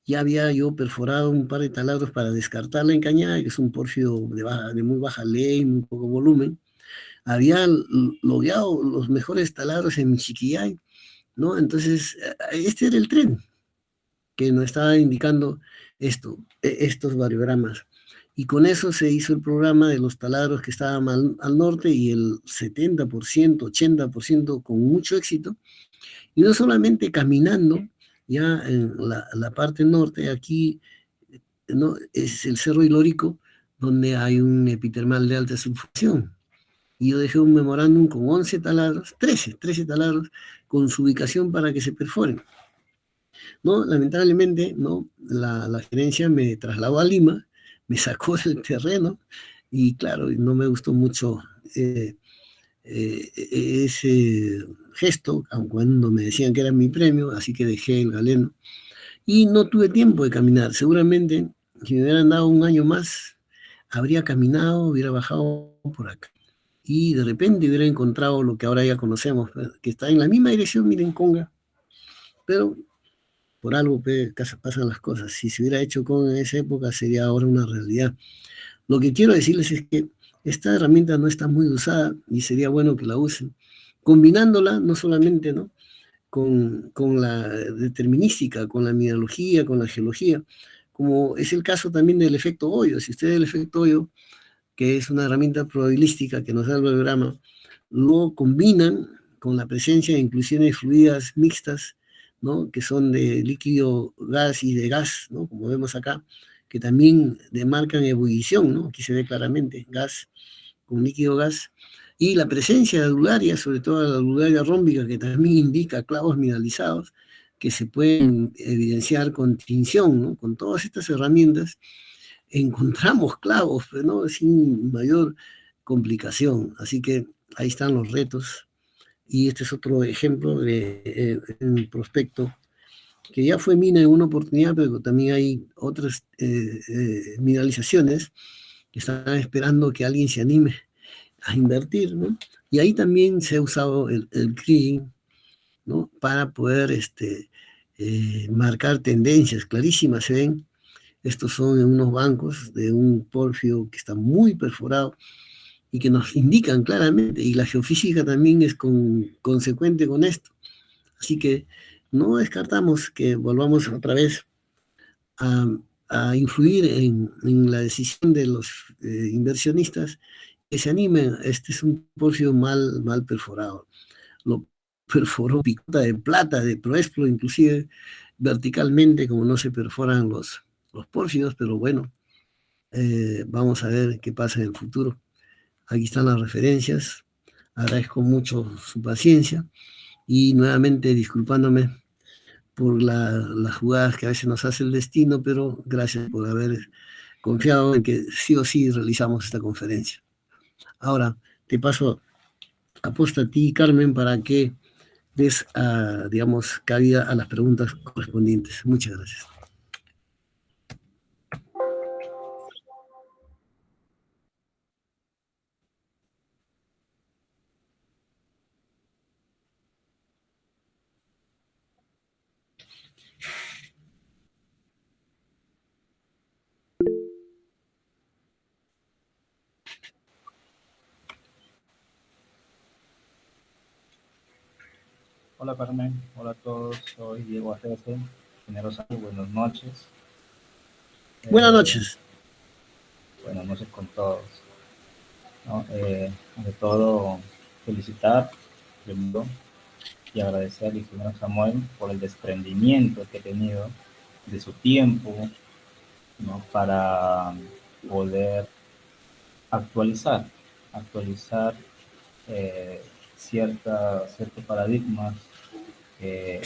Ya había yo perforado un par de taladros para descartar la encañada, que es un porfio de muy baja ley, muy poco volumen. Había logueado los mejores taladros en Michiquillay, ¿no? Entonces, este era el tren que nos estaba indicando estos variogramas. Y con eso se hizo el programa de los taladros que estaban al norte, y el 70%, 80% con mucho éxito. Y no solamente caminando, ya en la parte norte, aquí, ¿no?, es el Cerro Ilórico, donde hay un epitermal de alta sulfuración. Y yo dejé un memorándum con 11 taladros, 13 taladros, con su ubicación para que se perforen. No, lamentablemente, ¿no?, la gerencia me trasladó a Lima, me sacó del terreno, y claro, no me gustó mucho ese gesto, aun cuando me decían que era mi premio, así que dejé el galeno. Y no tuve tiempo de caminar. Seguramente, si me hubieran dado un año más, habría caminado, hubiera bajado por acá. Y de repente hubiera encontrado lo que ahora ya conocemos, que está en la misma dirección, miren, Conga, pero por algo pasan las cosas. Si se hubiera hecho con en esa época, sería ahora una realidad. Lo que quiero decirles es que esta herramienta no está muy usada y sería bueno que la usen, combinándola no solamente, ¿no?, con la determinística, con la mineralogía, con la geología, como es el caso también del efecto hoyo. Si ustedes el efecto hoyo, que es una herramienta probabilística que nos da el programa, lo combinan con la presencia de inclusiones fluidas mixtas, ¿no?, que son de líquido, gas y de gas, ¿no?, como vemos acá, que también demarcan ebullición, ¿no? Aquí se ve claramente gas con líquido gas, y la presencia de adularia, sobre todo la adularia rómbica, que también indica clavos mineralizados, que se pueden evidenciar con tinción, ¿no? Con todas estas herramientas encontramos clavos, pero no sin mayor complicación. Así que ahí están los retos. Y este es otro ejemplo de un prospecto que ya fue mina en una oportunidad, pero también hay otras mineralizaciones que están esperando que alguien se anime a invertir, ¿no? Y ahí también se ha usado el kriging, ¿no?, para poder marcar tendencias clarísimas, se ven. Estos son unos bancos de un porfio que está muy perforado y que nos indican claramente, y la geofísica también es consecuente con esto. Así que no descartamos que volvamos otra vez a, a influir en la decisión de los inversionistas que se animen. Este es un porfio mal perforado. Lo perforó picota de plata, de Proesplo, inclusive verticalmente, como no se perforan los pórfidos, pero bueno, vamos a ver qué pasa en el futuro. Aquí están las referencias. Agradezco mucho su paciencia y nuevamente disculpándome por las jugadas que a veces nos hace el destino, pero gracias por haber confiado en que sí o sí realizamos esta conferencia. Ahora te paso aposta a ti, Carmen, para que des, digamos, cabida a las preguntas correspondientes. Muchas gracias. Hola Carmen, hola a todos, soy Diego Arrece, generosa, buenas noches. Buenas noches. Buenas noches con todos. ¿No? Ante todo, felicitar primero y agradecer al ingeniero Samuel por el desprendimiento que ha tenido de su tiempo, ¿no?, para poder actualizar ciertos paradigmas que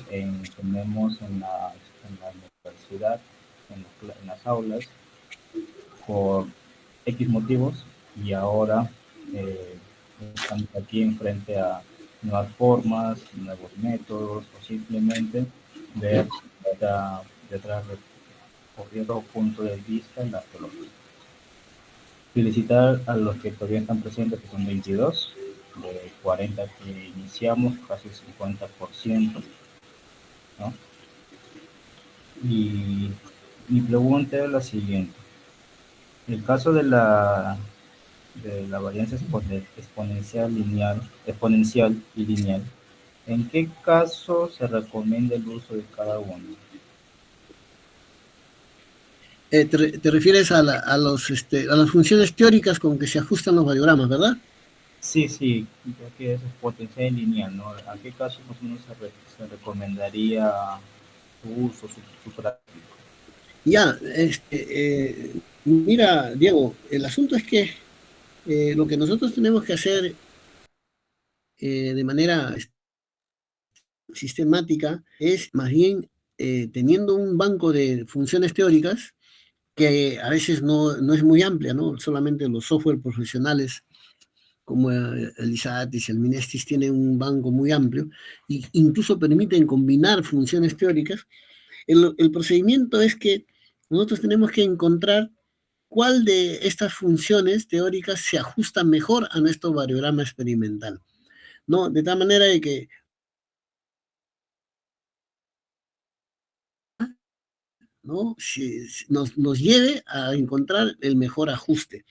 tenemos en la universidad, en las aulas, por X motivos, y ahora estamos aquí enfrente a nuevas formas, nuevos métodos, o simplemente ver de otro punto de vista la arqueología. Felicitar a los que todavía están presentes, que son 22, de 40 que iniciamos, casi el 50%, ¿no? Y mi pregunta es la siguiente. El caso de la varianza exponencial y lineal, ¿en qué caso se recomienda el uso de cada uno? Te refieres a las funciones teóricas con que se ajustan los variogramas, ¿verdad? Sí, ya que es exponencial y lineal, ¿no? ¿A qué caso más o menos se recomendaría su uso, su práctica? Ya, mira, Diego, el asunto es que lo que nosotros tenemos que hacer de manera sistemática es más bien teniendo un banco de funciones teóricas que a veces no es muy amplia, ¿no? Solamente los software profesionales como el ISATIS y el Minestis tienen un banco muy amplio e incluso permiten combinar funciones teóricas. El procedimiento es que nosotros tenemos que encontrar cuál de estas funciones teóricas se ajusta mejor a nuestro variograma experimental, ¿no? De tal manera de que ¿no? Nos lleve a encontrar el mejor ajuste.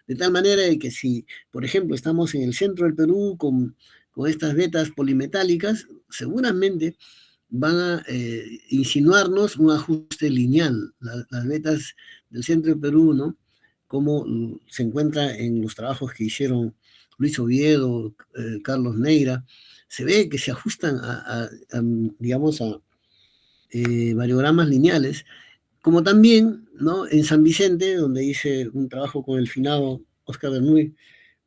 De tal manera de que si, por ejemplo, estamos en el centro del Perú con estas vetas polimetálicas, seguramente van a insinuarnos un ajuste lineal. Las vetas del centro del Perú, ¿no? Como se encuentra en los trabajos que hicieron Luis Oviedo, Carlos Neira, se ve que se ajustan digamos, a variogramas lineales, como también, ¿no? En San Vicente, donde hice un trabajo con el finado Oscar Bernuy,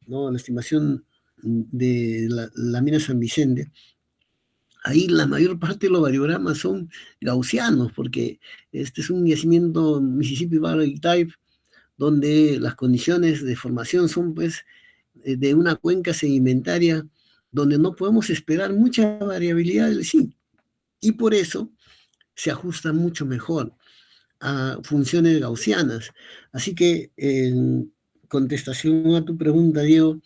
¿no? La estimación de la mina San Vicente, ahí la mayor parte de los variogramas son gaussianos, porque este es un yacimiento Mississippi Valley Type, donde las condiciones de formación son pues de una cuenca sedimentaria donde no podemos esperar mucha variabilidad del zinc, y por eso se ajusta mucho mejor a funciones gaussianas. Así que en contestación a tu pregunta, Diego,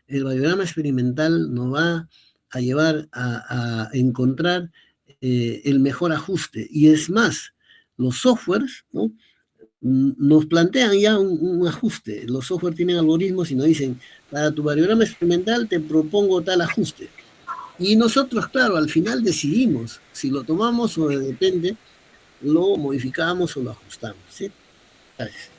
el variograma experimental nos va a llevar a encontrar el mejor ajuste. Y es más, los softwares, ¿no? Nos plantean ya un ajuste. Los softwares tienen algoritmos y nos dicen, para tu variograma experimental te propongo tal ajuste. Y nosotros, claro, al final decidimos si lo tomamos o depende, lo modificamos o lo ajustamos, ¿sí? Gracias.